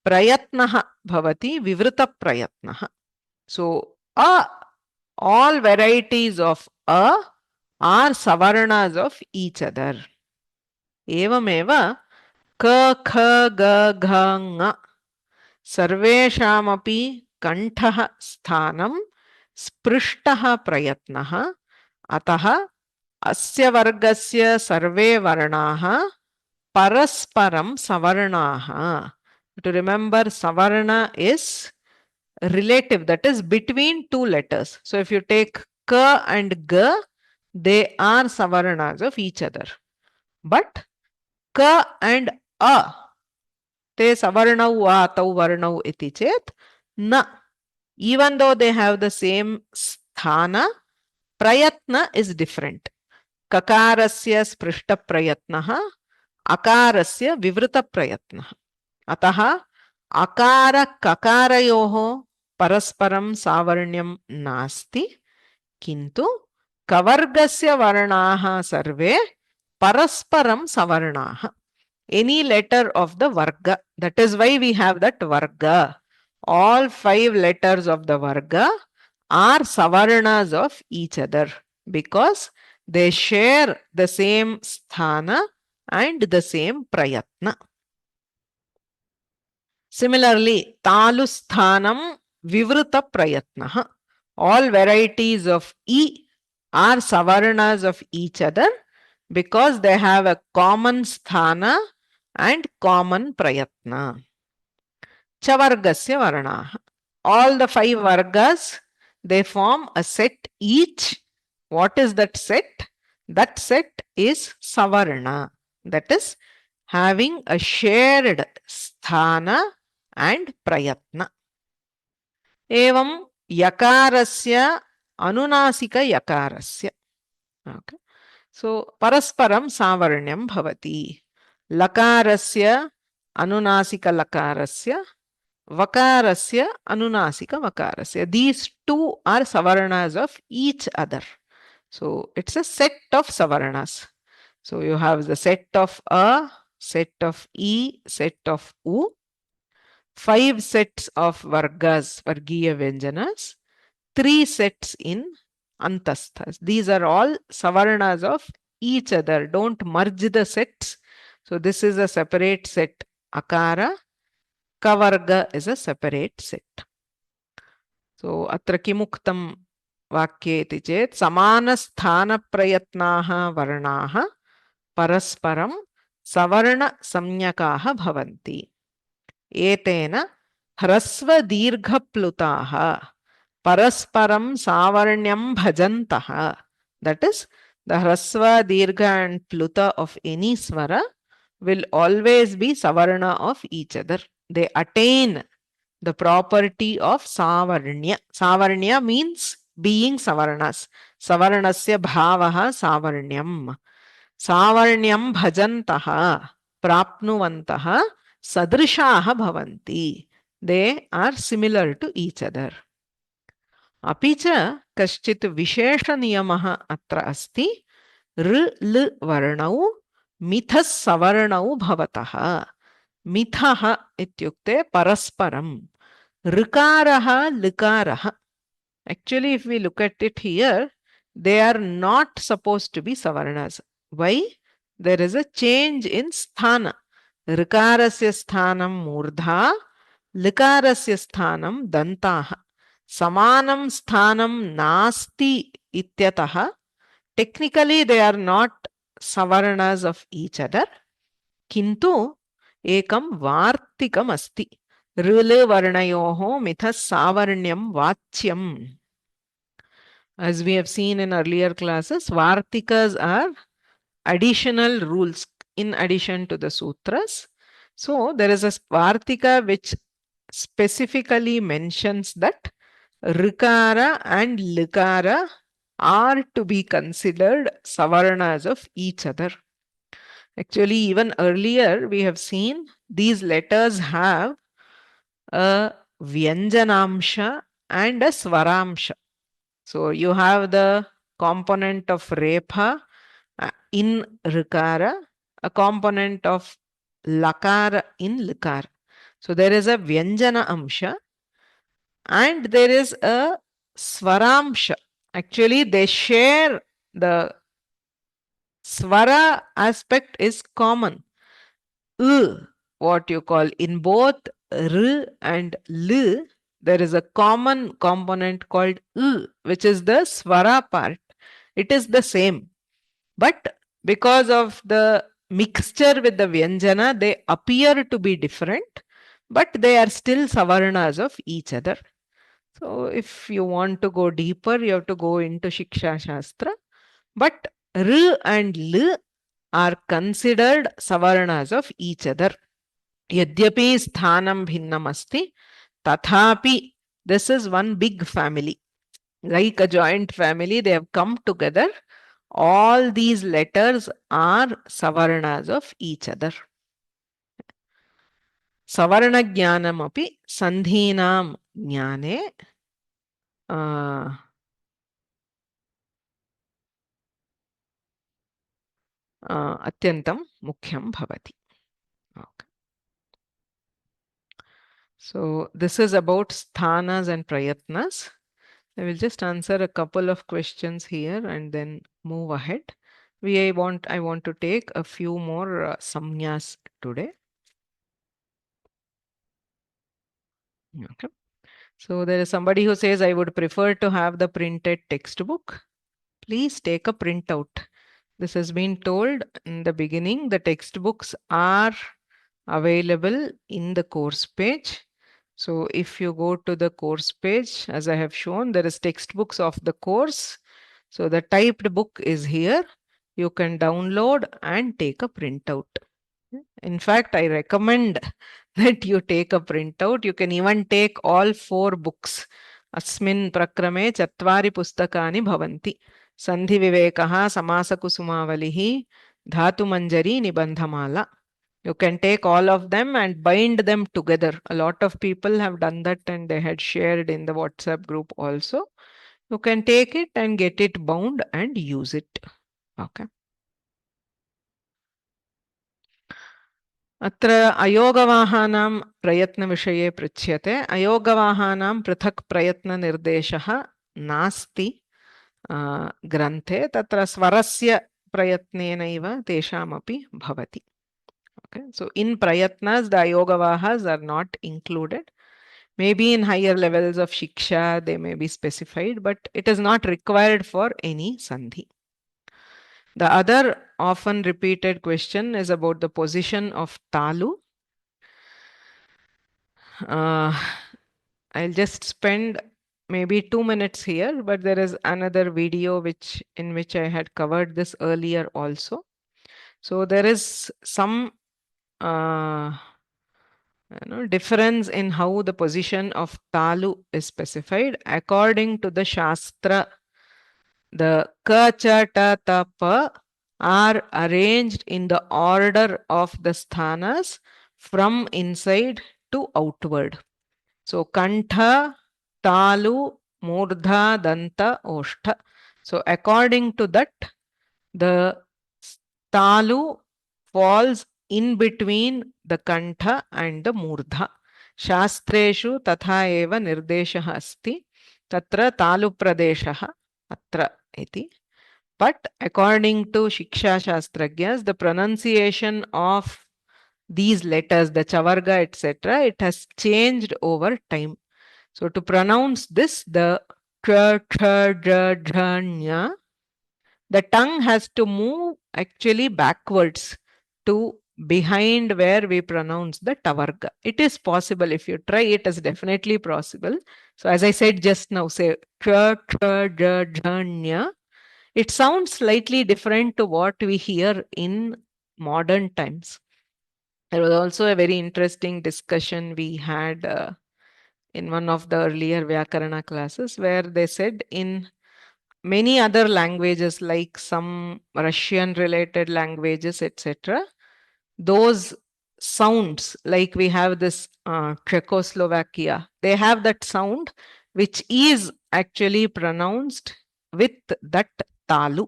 prayatnaha bhavati vivrita prayatnaha. So all varieties of are savarnas of each other. Evameva ka, kha, ga, gha, nga. Sarveshamapi kanthaha sthanam sprishtaha prayatnaha. Ataha asya vargasya sarve varnaha parasparam savarnaha. To remember, savarna is relative, that is between two letters. So if you take ka and ga, they are savarnas of each other. But ka and a, te savarnau va tau varnau iti chet na. Even though they have the same sthana, prayatna is different. Kakarasya sprishta prayatnaha, akarasya vivrita prayatnaha. Ataha akara kakarayoho parasparam savarnyam nasti, kintu kavargasya varnaha sarve parasparam savarnaha. Any letter of the varga. That is why we have that varga. All 5 letters of the varga are savarnas of each other because they share the same sthana and the same prayatna. Similarly, talu sthanam vivrita prayatnaha. All varieties of E are savarnas of each other because they have a common sthana and common prayatna. Chavargasya varnaha. All the 5 vargas, they form a set each. What is that set? That set is savarna. That is having a shared sthana and prayatna. Evam yakarasya anunasika yakarasya. Okay. So parasparam savarnyam bhavati. Lakarasya anunasika lakarasya, vakarasya anunasika vakarasya. These two are savarnas of each other. So it's a set of savarnas. So you have the set of a, set of e, set of u, 5 sets of vargas, vargiya vyanjanas, 3 sets in antasthas. These are all savarnas of each other. Don't merge the sets. So this is a separate set. Akara, kavarga is a separate set. So atra kimuktam vakye iti chet samana sthana prayatnaha varnaha parasparam savarna samnyakaha bhavanti. Etena hrasva dirgha plutaha parasparam savarnyam bhajantaha. That is, the hrasva, dirgha and pluta of any swara will always be savarna of each other. They attain the property of savarnya. Savarnya means being savarnas. Savarnasya bhavaha savarnyam. Savarnyam bhajantaha prapnuvantaha sadrishaha bhavanti. They are similar to each other. Apicha kaschit vishesha niyamaha atra asti r l varnau mithas savarnau bhavataha. Mithaha ityukte parasparam. Rikaraha likaraha. Actually, if we look at it here, they are not supposed to be savarnas. Why? There is a change in sthana. Rikarasya sthanam murdha, likarasya sthanam dantaha. Samanam sthanam nasti ityataha technically they are not savarnas of each other. Kintu ekam vartikam asti. Rule varnayoho mithas savarnyam vachyam. As we have seen in earlier classes, vartikas are additional rules in addition to the sutras. So there is a vartika which specifically mentions that rikara and likara are to be considered savarnas of each other. Actually, even earlier we have seen these letters have a vyanjanamsha and a svaramsha. So you have the component of repha in rikara, a component of lakara in likara. So there is a vyanjana amsha and there is a svaramsha. Actually, they share the swara aspect is common. What you call in both r and l, there is a common component called which is the swara part. It is the same. But because of the mixture with the vyanjana, they appear to be different, but they are still savarnas of each other. So if you want to go deeper, you have to go into Shiksha Shastra. But R and L are considered savarnas of each other. Yadyapi sthanam bhinnam asti, tathapi, this is one big family. Like a joint family, they have come together. All these letters are savarnas of each other. Savarna jnanam api sandhinam jnane atyantam mukhyam bhavati. Okay. So this is about sthanas and prayatnas. I will just answer a couple of questions here and then move ahead. I want to take a few more samnyas today. Okay. So there is somebody who says, I would prefer to have the printed textbook. Please take a printout. This has been told in the beginning. The textbooks are available in the course page. So if you go to the course page, as I have shown, there is textbooks of the course. So the typed book is here. You can download and take a printout. In fact, I recommend that you take a printout. You can even take all 4 books. Asmin prakrame chatvari pustakani bhavanti. Sandhi Vivekaha, Samasa Kusumavalihi, Dhatu Manjari, Nibandhamala. You can take all of them and bind them together. A lot of people have done that and they had shared in the WhatsApp group also. You can take it and get it bound and use it. Okay. अत्र अयोगवाहानां प्रयत्नविषये पृच्छ्यते. अयोगवाहानां पृथक् प्रयत्ननिर्देशः नास्ति ग्रन्थे. तत्र स्वरस्य प्रयत्नेनैव तेषामपि भवति. Okay, so in prayatnas, the ayogavahas are not included. Maybe in higher levels of shiksha, they may be specified, but it is not required for any sandhi. The other often repeated question is about the position of talu. I'll just spend maybe 2 minutes here, but there is another video in which I had covered this earlier also. So there is some difference in how the position of talu is specified. According to the Shastra, the ka, cha, ta, ta, pa are arranged in the order of the sthanas from inside to outward. So kantha, talu, murdha, danta, oshtha. So according to that, the talu falls in between the kantha and the murdha. Shastreshu tatha eva nirdeshaha asti. Tatra talu pradeshaha atra iti. But according to Shiksha Shastragyanas, the pronunciation of these letters, the chavarga, etc., it has changed over time. So to pronounce this, the tra, tra, dra, dra, nya the tongue has to move actually backwards to behind where we pronounce the tavarga. It is possible. If you try, it is definitely possible. So as I said just now, say cha, cha, ja, janya. It sounds slightly different to what we hear in modern times. There was also a very interesting discussion we had in one of the earlier Vyakarana classes where they said in many other languages like some Russian related languages, etc., those sounds, like we have this Czechoslovakia, they have that sound which is actually pronounced with that talu.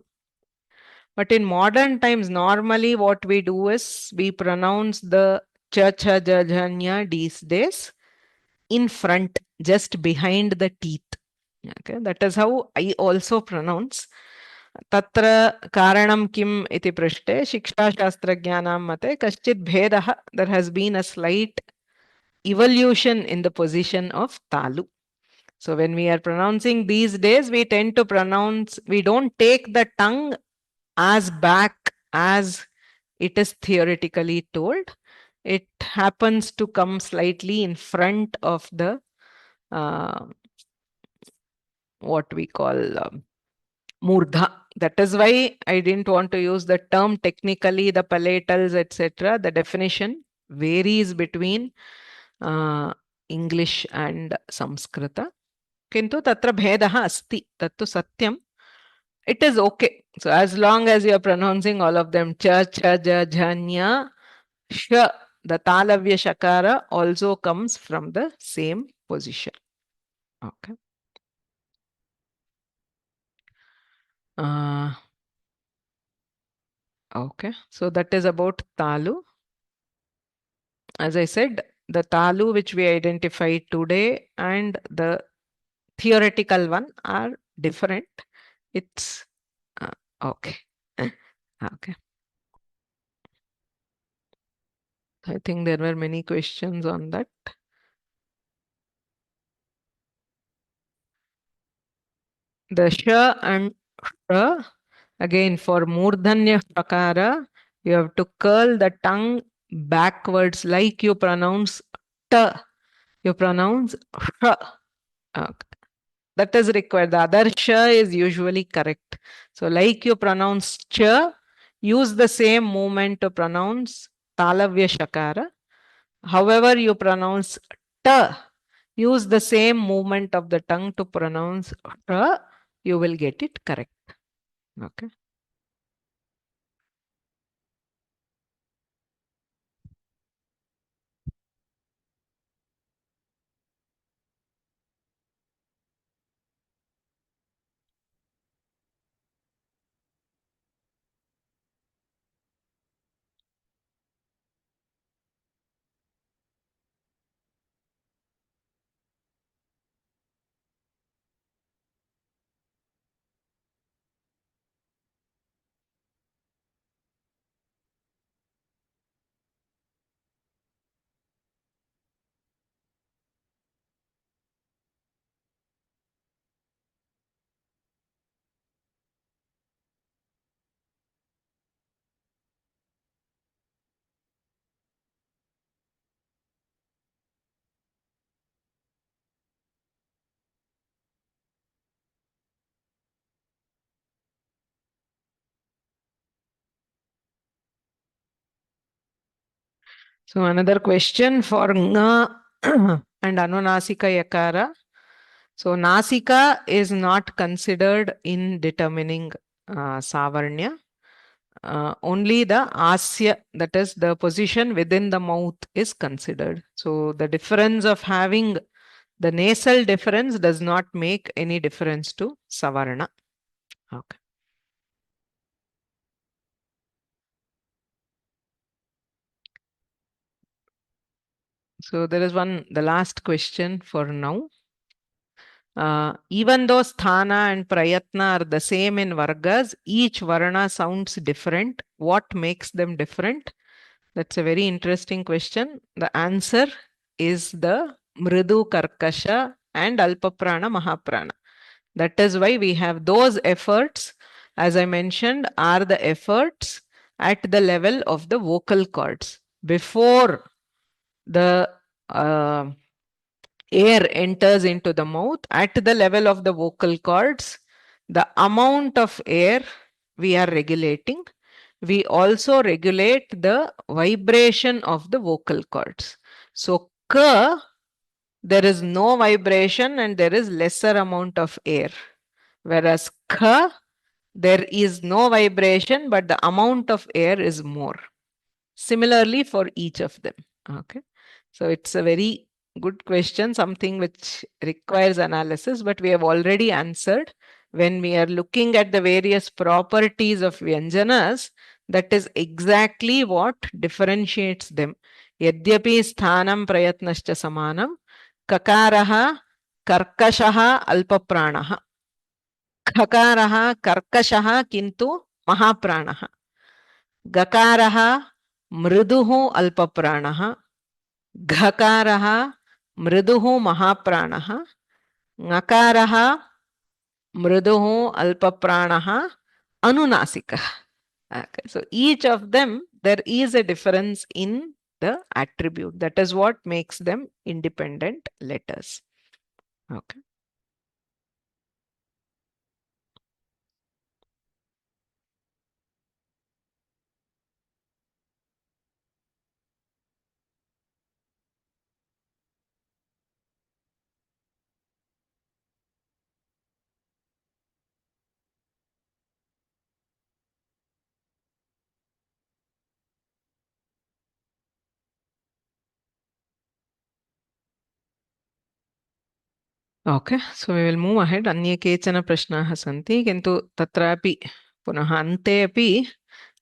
But in modern times, normally what we do is we pronounce the cha cha ja jhanya these days in front, just behind the teeth. Okay, that is how I also pronounce. Tatra karanam kim iti prishte shikshastragnyanam mate kaschit bhedah. There has been a slight evolution in the position of talu. So when we are pronouncing these days, we tend to pronounce, we don't take the tongue as back as it is theoretically told. It happens to come slightly in front of the what we call murdha. That is why I didn't want to use the term technically, the palatals, etc. The definition varies between English and Samskrita. Kintu tatra bhedaha asti. Tattu satyam. It is okay. So as long as you are pronouncing all of them, cha, cha, ja, jhanya, sh, the talavya shakara also comes from the same position. Okay. Okay. So that is about talu. As I said, the talu which we identified today and the theoretical one are different. It's okay. Okay. I think there were many questions on that. The sh and sh, again for murdhanya prakara, you have to curl the tongue backwards like you pronounce t. You pronounce sh. Okay. That is required. The other sh is usually correct. So like you pronounce ch, use the same movement to pronounce talavya shakara. However you pronounce t, use the same movement of the tongue to pronounce sh, you will get it correct. Okay. So another question for nga and anunasika yakara. So nasika is not considered in determining savarnya. Only the asya, that is the position within the mouth, is considered. So the difference of having the nasal difference does not make any difference to savarna. Okay. So there is the last question for now. Even though sthana and prayatna are the same in vargas, each varna sounds different. What makes them different? That's a very interesting question. The answer is the mridu karkasha and alpaprana mahaprana. That is why we have those efforts as I mentioned, are the efforts at the level of the vocal cords. Before the air enters into the mouth, at the level of the vocal cords, the amount of air we are regulating. We also regulate the vibration of the vocal cords. So, K, there is no vibration and there is lesser amount of air. Whereas K, there is no vibration, but the amount of air is more. Similarly for each of them. Okay. So it's a very good question, something which requires analysis, but we have already answered. When we are looking at the various properties of Vyanjanas, that is exactly what differentiates them. Yadyapi sthanam prayatnascha samanam, kakaraha karkashaha alpapranaha. Khakaraha karkashaha kintu mahapranaha. Gakaraha mriduhu alpapranaha. Ghakaraha mriduhu mahapranaha. Ngakaraha mriduhu alpapranaha anunasika. Okay. So each of them, there is a difference in the attribute. That is what makes them independent letters. Okay. Okay, so we will move ahead. Anye kechana prashnaः सन्ति किन्तु तत्रापि पुनः अन्ते अपि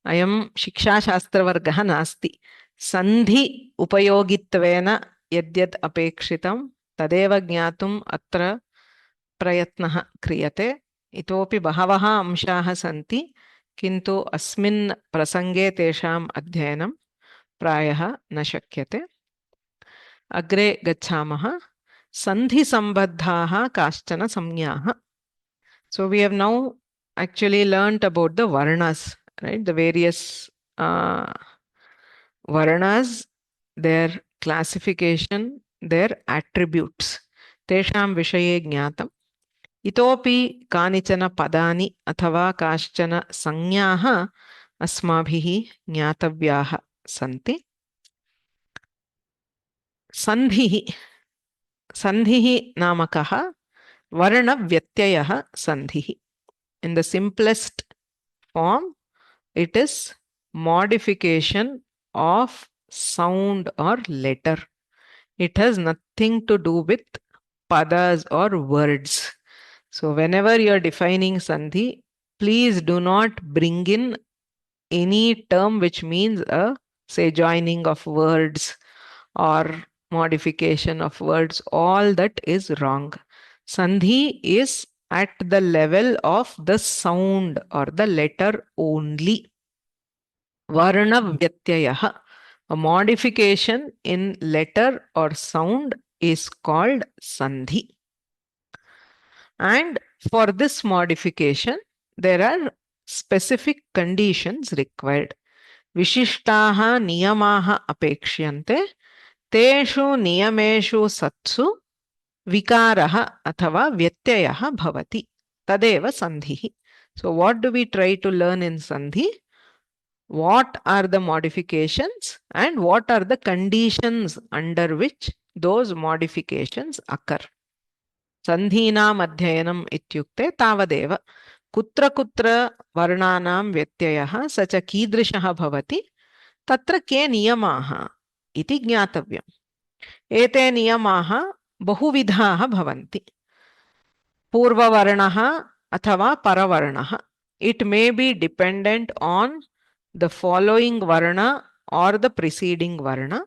अयं शिक्षाशास्त्रवर्गः नास्ति. सन्धि उपयोगित्वेन यद्यत् अपेक्षितं तदेव ज्ञातुम् अत्र प्रयत्नः क्रियते. इतोपि बहवः अंशाः सन्ति किन्तु अस्मिन् प्रसङ्गे तेषाम् अध्ययनं प्रायः न शक्यते. अग्रे गच्छामः. Sandhi sambadhaha kaschana samnyaha. So we have now actually learnt about the varnas, right? The various varnas, their classification, their attributes. Tesham vishaye jnatam. Itopi kanichana padani athava kaschana samnyaha asmabhihi jnatavyaha santi. Sandhihi. Sandhihi namakaha varna vyatyayah sandhihi. In the simplest form, it is modification of sound or letter. It has nothing to do with padas or words. So whenever you are defining sandhi, please do not bring in any term which means say joining of words or modification of words. All that is wrong. Sandhi is at the level of the sound or the letter only. Varna vyatyayah, a modification in letter or sound is called sandhi. And for this modification, there are specific conditions required. Vishishtaha niyamaha apekshyante, teshu niyameshu satsu vikaraha athava vyatyayah bhavati. Tadeva sandhihi. So what do we try to learn in sandhi? What are the modifications and what are the conditions under which those modifications occur? Sandhinam adhyayanam ityukte tavadeva. Kutra kutra varnanam vyatyayah sacha kidrishaha bhavati tatra ke niyamaha iti jnatavyam. Ete niyamaha बहुविधाः भवन्ति. पूर्ववर्णः अथवा परवर्णः. It may be dependent on the following varna or the preceding varna.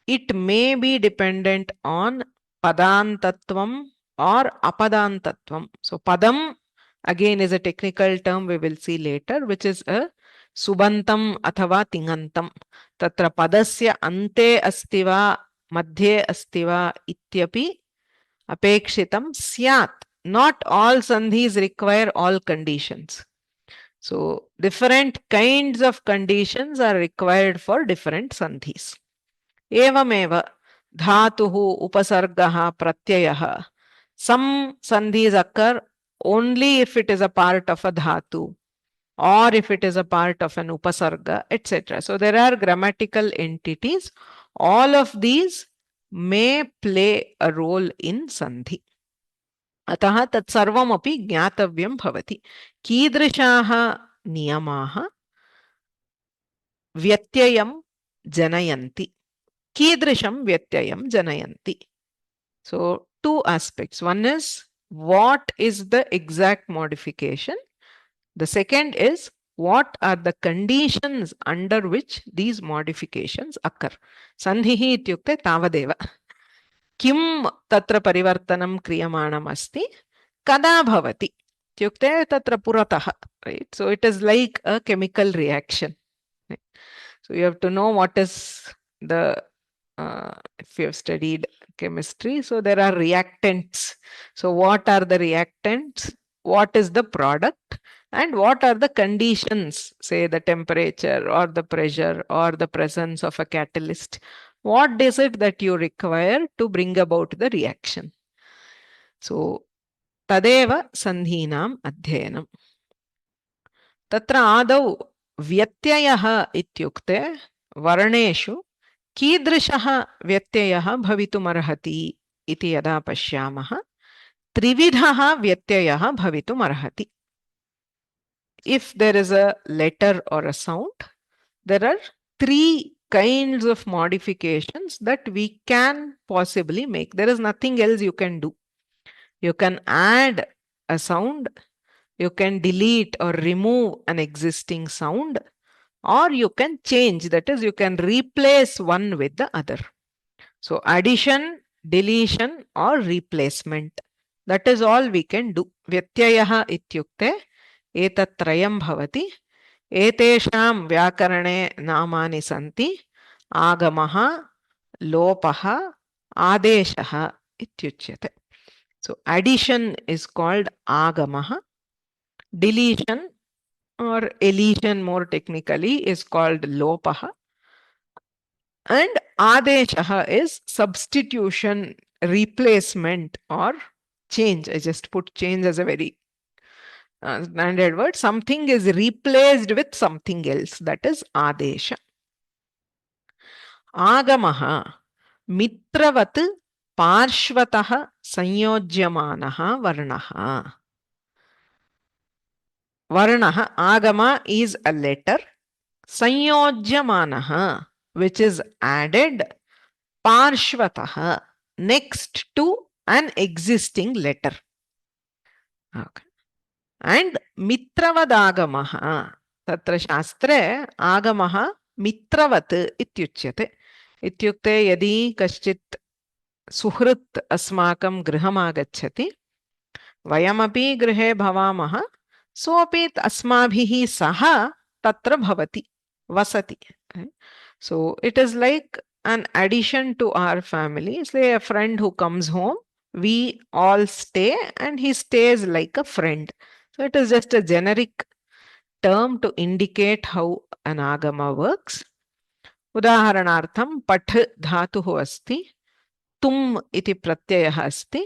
It may be dependent on padantatvam or apadantatvam. So padam again is a technical term we will see later, which is a subantam athava tingantam. Tatra padasya ante asti va मध्ये अस्ति वा इत्यपि अपेक्षितं स्यात् not all sandhis require all conditions. So different kinds of conditions are required for different sandhis. Evameva dhatuhu upasargaha pratyayah. Some sandhis occur only if it is a part of a dhatu or if it is a part of an upasarga, etc. So there are grammatical entities. All of these may play a role in sandhi. अतः तत्सर्वमपि ज्ञातव्यं भवति. कीदृशाः नियमाः व्यत्ययं जनयन्ति? कीदृशं व्यत्ययं जनयन्ति? So two aspects. One is what is the exact modification? The second is what are the conditions under which these modifications occur? Sandhihi ityukte tavadeva. Kim tatra parivartanam kriyamanam asti? Kada bhavati? Ityukte tatra puratah. Right? So it is like a chemical reaction. Right? So you have to know what is the, if you have studied chemistry, so there are reactants. So what are the reactants? What is the product? And what are the conditions, say the temperature or the pressure or the presence of a catalyst? What is it that you require to bring about the reaction? So, tadeva sandhinam adhyanam. Tatra adau vyatyayah ityukte varneshu कीदृशः व्यत्ययः भवितुमर्हति इति यदा पश्यामः त्रिविधः व्यत्ययः भवितुमर्हति. If there is a letter or a sound, there are three kinds of modifications that we can possibly make. There is nothing else you can do. You can add a sound, you can delete or remove an existing sound, or you can change, that is, you can replace one with the other. So addition, deletion or replacement, that is all we can do. Vyatyayaha ityukte etatrayam bhavati. Etesham vyakarane namani santi. Agamaha, lopaha, adeshaha ityuchyate. So addition is called agamaha. Deletion or elision more technically is called lopaha. And adeshaha is substitution, replacement or change. I just put change as a very standard word. Something is replaced with something else. That is adesha. Agamaha mitravat parshvatah sanyojyamanaha varnaha. Varnaha, agama is a letter. Sanyojyamanaha, which is added parshvatah, next to an existing letter. Okay. And mitravadagamaha, tatra shastre agamaha mitravat ityuchyate. Ityukte yadi kaschit suhrit asmakam griham agacchati, vayamapi grihe bhavamaha, soapi asmabhihi saha tatra bhavati, vasati. So it is like an addition to our family. Say a friend who comes home, we all stay and he stays like a friend. So it is just a generic term to indicate how an agama works. Udaharanartham path dhatuhu asti, tum iti pratyayah asti,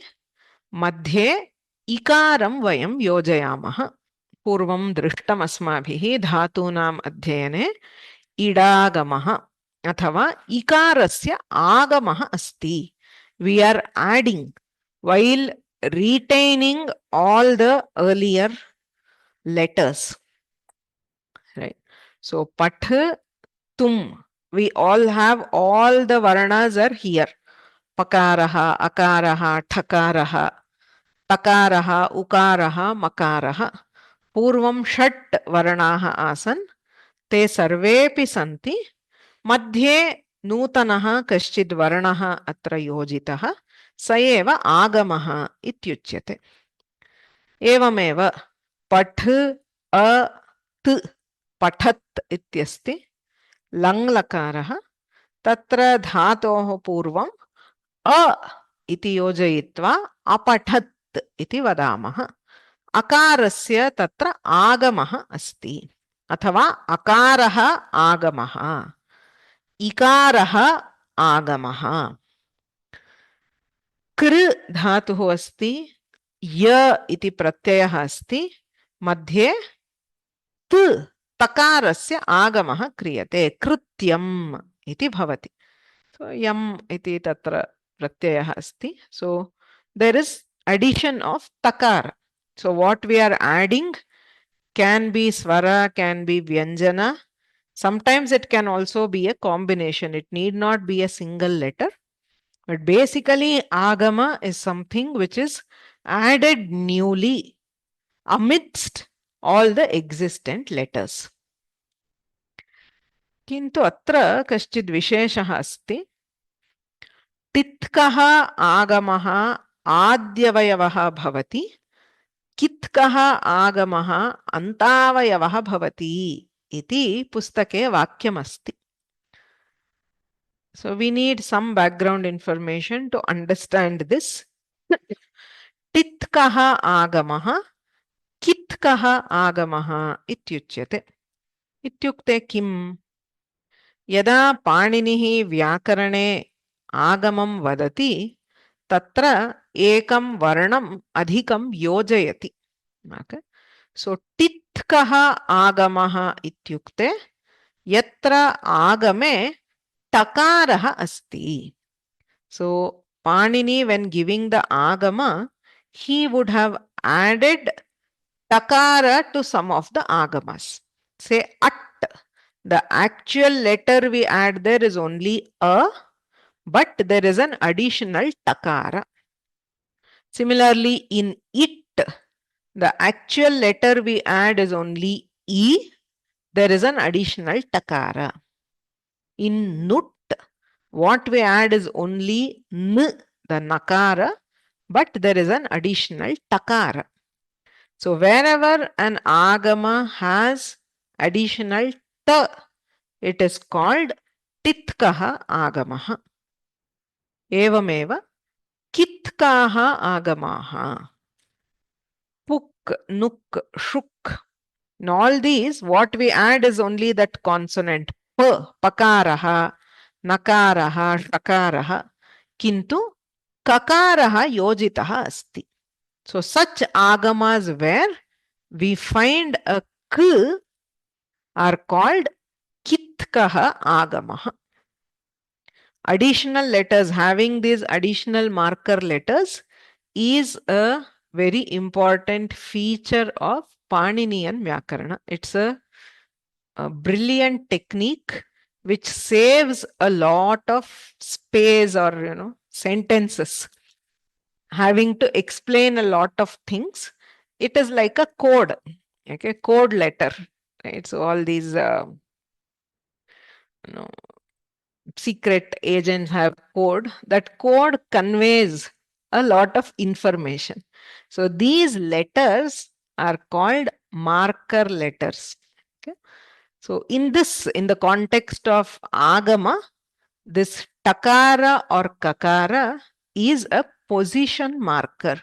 madhye ikaram vayam yojayamaha. Purvam drishtam asmabhihi dhatunam adhyayane idagamaha athava ikarasya agamaha asti. We are adding while retaining all the earlier letters. Right. So path, tum, we all have all the varnas are here. Pakaraha, akaraha, thakaraha, takaraha, ukaraha, makaraha. Purvam shat varnaha asan. Te sarvepi santi. Madhye nutanaha kaschid varnaha atra yojitaha. Saeva agamaha ityuchyate. Evameva path a t pathat ityasti. Lang lakaraha. Tatra dhatoh purvam a iti yojayitva apathat इति वदामः. अकारस्य तत्र आगमः अस्ति अथवा अकारः आगमः, इकारः आगमः. कृ धातुः अस्ति, य इति प्रत्ययः अस्ति, मध्ये त् तकारस्य आगमः क्रियते, कृत्यम् इति भवति. So यम् इति तत्र प्रत्ययः अस्ति. So there is addition of takara. So what we are adding can be swara, can be vyanjana. Sometimes it can also be a combination. It need not be a single letter. But basically, agama is something which is added newly amidst all the existent letters. किन्तु अत्र कश्चित् विशेषः अस्ति. तित्कः आगमः आद्यवयवः भवति, कित्कः आगमः अन्तावयवः भवति इति पुस्तके वाक्यमस्ति. So we need some background information to understand this. तित्कः आगमः कित्कः आगमः इत्युच्यते. इत्युक्ते किम्? यदा पाणिनिः व्याकरणे आगमं वदति तत्र एकं वर्णम् अधिकं योजयति. Okay? So तित्कः आगमः इत्युक्ते यत्र आगमे takarah asti. So Panini, when giving the agama, he would have added takara to some of the agamas. Say at. The actual letter we add there is only a, but there is an additional takara. Similarly, in it, the actual letter we add is only e, there is an additional takara. In nut, what we add is only n, the nakara, but there is an additional takara. So wherever an agama has additional ta, it is called titkaha agamaha. Evameva kitkaha agamaha. Puk, nuk, shuk. In all these, what we add is only that consonant p, pakaraha, nakaraha, shakaraha. Kintu kakaraha yojitaha asti. So such agamas where we find a k are called kitkaha agamaha. Additional letters, having these additional marker letters is a very important feature of Paninian Vyakarana. It's a brilliant technique which saves a lot of space or sentences. Having to explain a lot of things. It is like a code, okay, code letter, right? So all these secret agents have code. That code conveys a lot of information. So these letters are called marker letters. Okay? So in the context of agama, this takara or kakara is a position marker.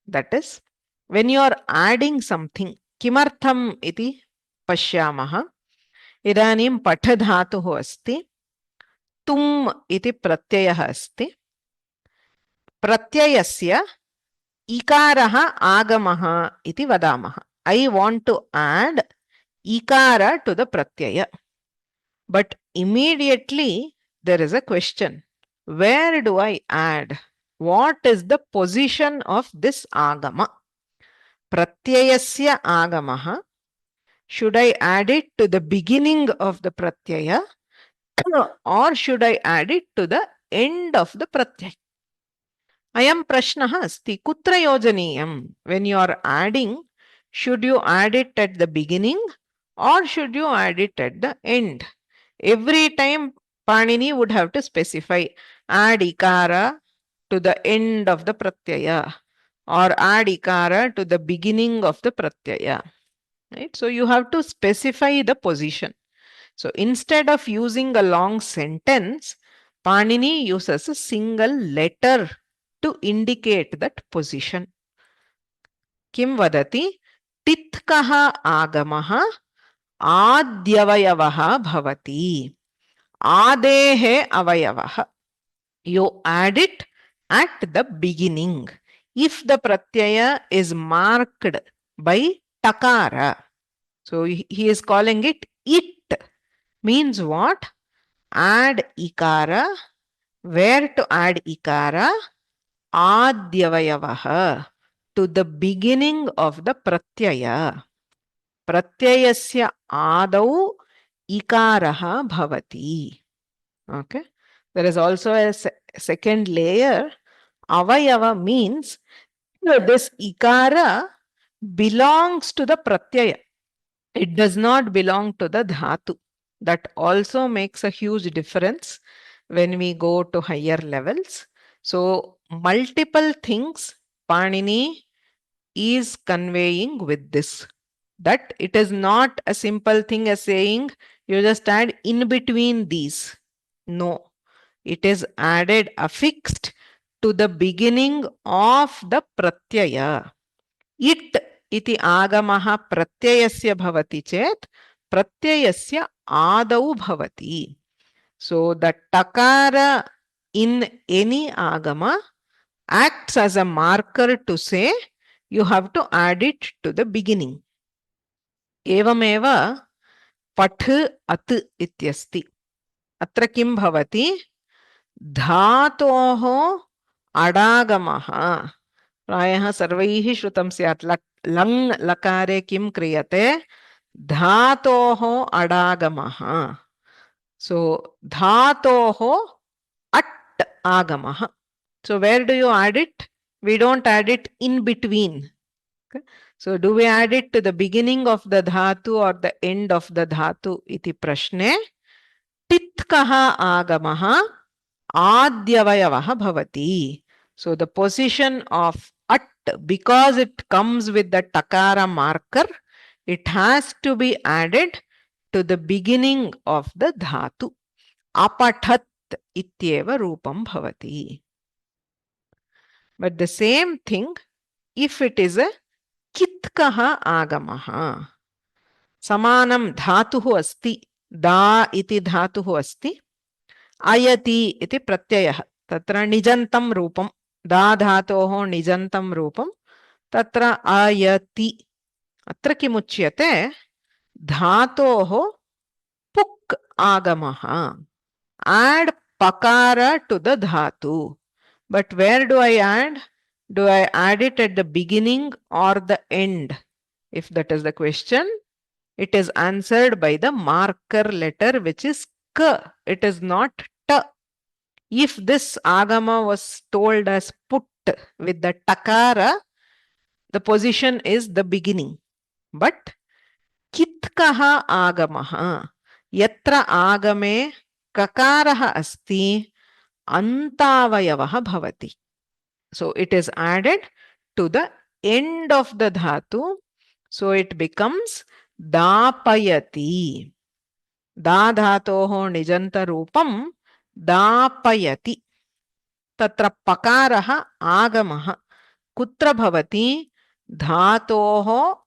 That is, when you are adding something, kimartham iti pashyamaha. Idanim pathadhatuh asti. Tum iti pratyayah asti. Pratyayasya ikaraha agamaha iti vadamaha. I want to add ikara to the pratyaya. But immediately there is a question. Where do I add? What is the position of this agama? Pratyayasya agamaha. Should I add it to the beginning of the pratyaya? Or should I add it to the end of the pratyaya? Ayam prashnaha asti kutra yojaniyam. When you are adding, should you add it at the beginning or should you add it at the end? Every time Panini would have to specify add ikara to the end of the pratyaya or add ikara to the beginning of the pratyaya. Right? So you have to specify the position. So instead of using a long sentence, Panini uses a single letter to indicate that position. किं वदति? टित्कः आगमः आद्यवयवः भवति. आदेः अवयवः. You add it at the beginning. If the pratyaya is marked by takara. So he is calling it it. Means what? Add ikara. Where to add ikara? Adyavayavaha. To the beginning of the pratyaya. Pratyayasya adau ikaraha bhavati. Okay. There is also a second layer. Avayava means this ikara belongs to the pratyaya. It does not belong to the dhatu. That also makes a huge difference when we go to higher levels. So multiple things Panini is conveying with this. That it is not a simple thing as saying you just add in between these. No. It is added affixed to the beginning of the pratyaya. It iti agamaha pratyayasya bhavati chet pratyayasya adau bhavati. So the takara in any agama acts as a marker to say you have to add it to the beginning. Evameva path at ityasti. Atra kim bhavati? धातोः अडागमः. प्रायः सर्वैः श्रुतं स्यात्. लङ् लकारे किं क्रियते? धातोः अडागमः. So धातोः अट् आगमः. So where do you add it? We don't add it in between. Okay? So do we add it to the beginning of the dhatu or the end of the dhatu? Iti prashne. Titkah agamaha Adyavayavaha bhavati. So the position of at, because it comes with the takara marker, it has to be added to the beginning of the dhatu. Apathat ityeva rupam bhavati. But the same thing, if it is a kitkaha agamaha. Samanam dhatuhu asti. Da iti dhatuhu asti. Ayati iti pratyayah. Tatra nijantam rupam. Da dhatoho nijantam rupam. Tatra ayati. Atra kimuchyate dhatoho puk agamaha. Add pakara to the dhatu. But where do I add? Do I add it at the beginning or the end? If that is the question, it is answered by the marker letter, which is K. It is not T. If this agama was told as put with the takara, the position is the beginning. But kitkaha agamaha. Yatra agame kakaraha asti antavayavaha bhavati. So it is added to the end of the dhatu. So it becomes dapayati. Da dhatoho nijanta rupam dapayati. Tatra pakaraha agamaha. Kutra bhavati? Dhatoho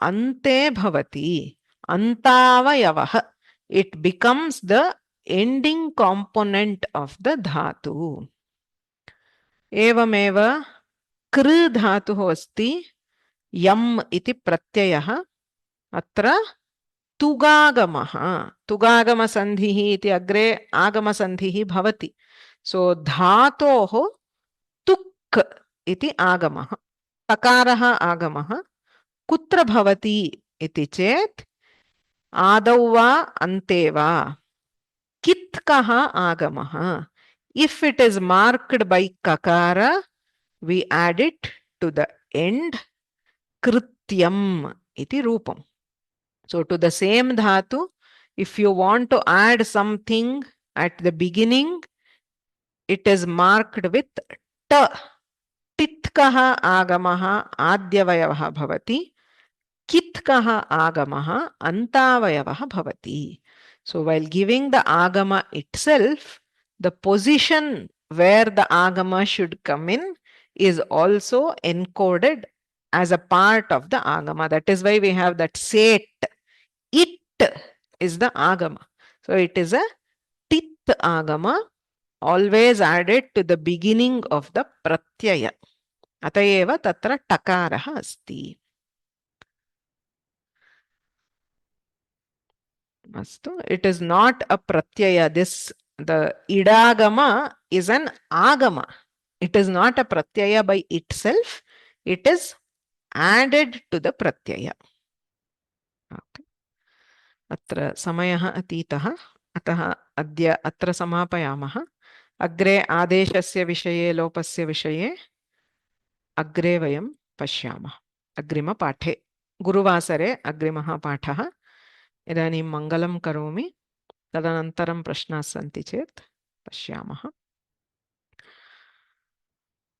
ante bhavati. Antavayavaha. It becomes the ending component of the dhatu. Evameva kr dhatuho asti yam iti pratyayah. Atra tugagamaha. Tugagama sandhihi iti agre agama sandhihi bhavati. So dhatoho tuk iti agamaha. Takaraha agamaha. Kutra bhavati iti chet adau va ante va. Kitkaha agamaha. If it is marked by kakara, we add it to the end. Krityam iti rupam. So to the same dhatu, if you want to add something at the beginning, it is marked with ta. Titkaha agamaha adyavayavaha bhavati. Kitkaha agamaha antavayavaha bhavati. So while giving the agama itself, the position where the agama should come in is also encoded as a part of the agama. That is why we have that set. It is the agama. So it is a tit agama, always added to the beginning of the pratyaya. Atayeva tatra takaraha asti. It is not a pratyaya. The idagama is an agama. It is not a pratyaya by itself. It is added to the pratyaya. Okay. अत्र समयः अतीतः, अतः अद्य अत्र समापयामः. अग्रे आदेशस्य विषये, लोपस्य विषये अग्रे वयं पश्यामः अग्रिमपाठे. गुरुवासरे अग्रिमः पाठः. इदानीं मङ्गलं करोमि, तदनन्तरं प्रश्नाः सन्ति चेत् पश्यामः.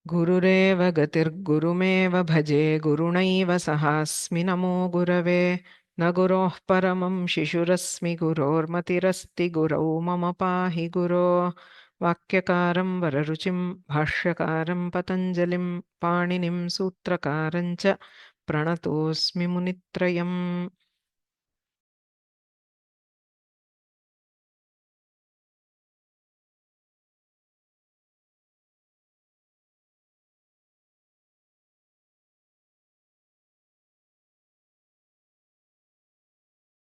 गुरुरेव गतिर्गुरुमेव भजे, गुरुणैव सहास्मि, नमो गुरवे. न गुरोः परमं शिशुरस्मि, गुरोर्मतिरस्ति गुरौ मम पाहि गुरो. वाक्यकारं वररुचिं, भाष्यकारं पतञ्जलिं, पाणिनिं सूत्रकारं च प्रणतोऽस्मि मुनित्रयम्.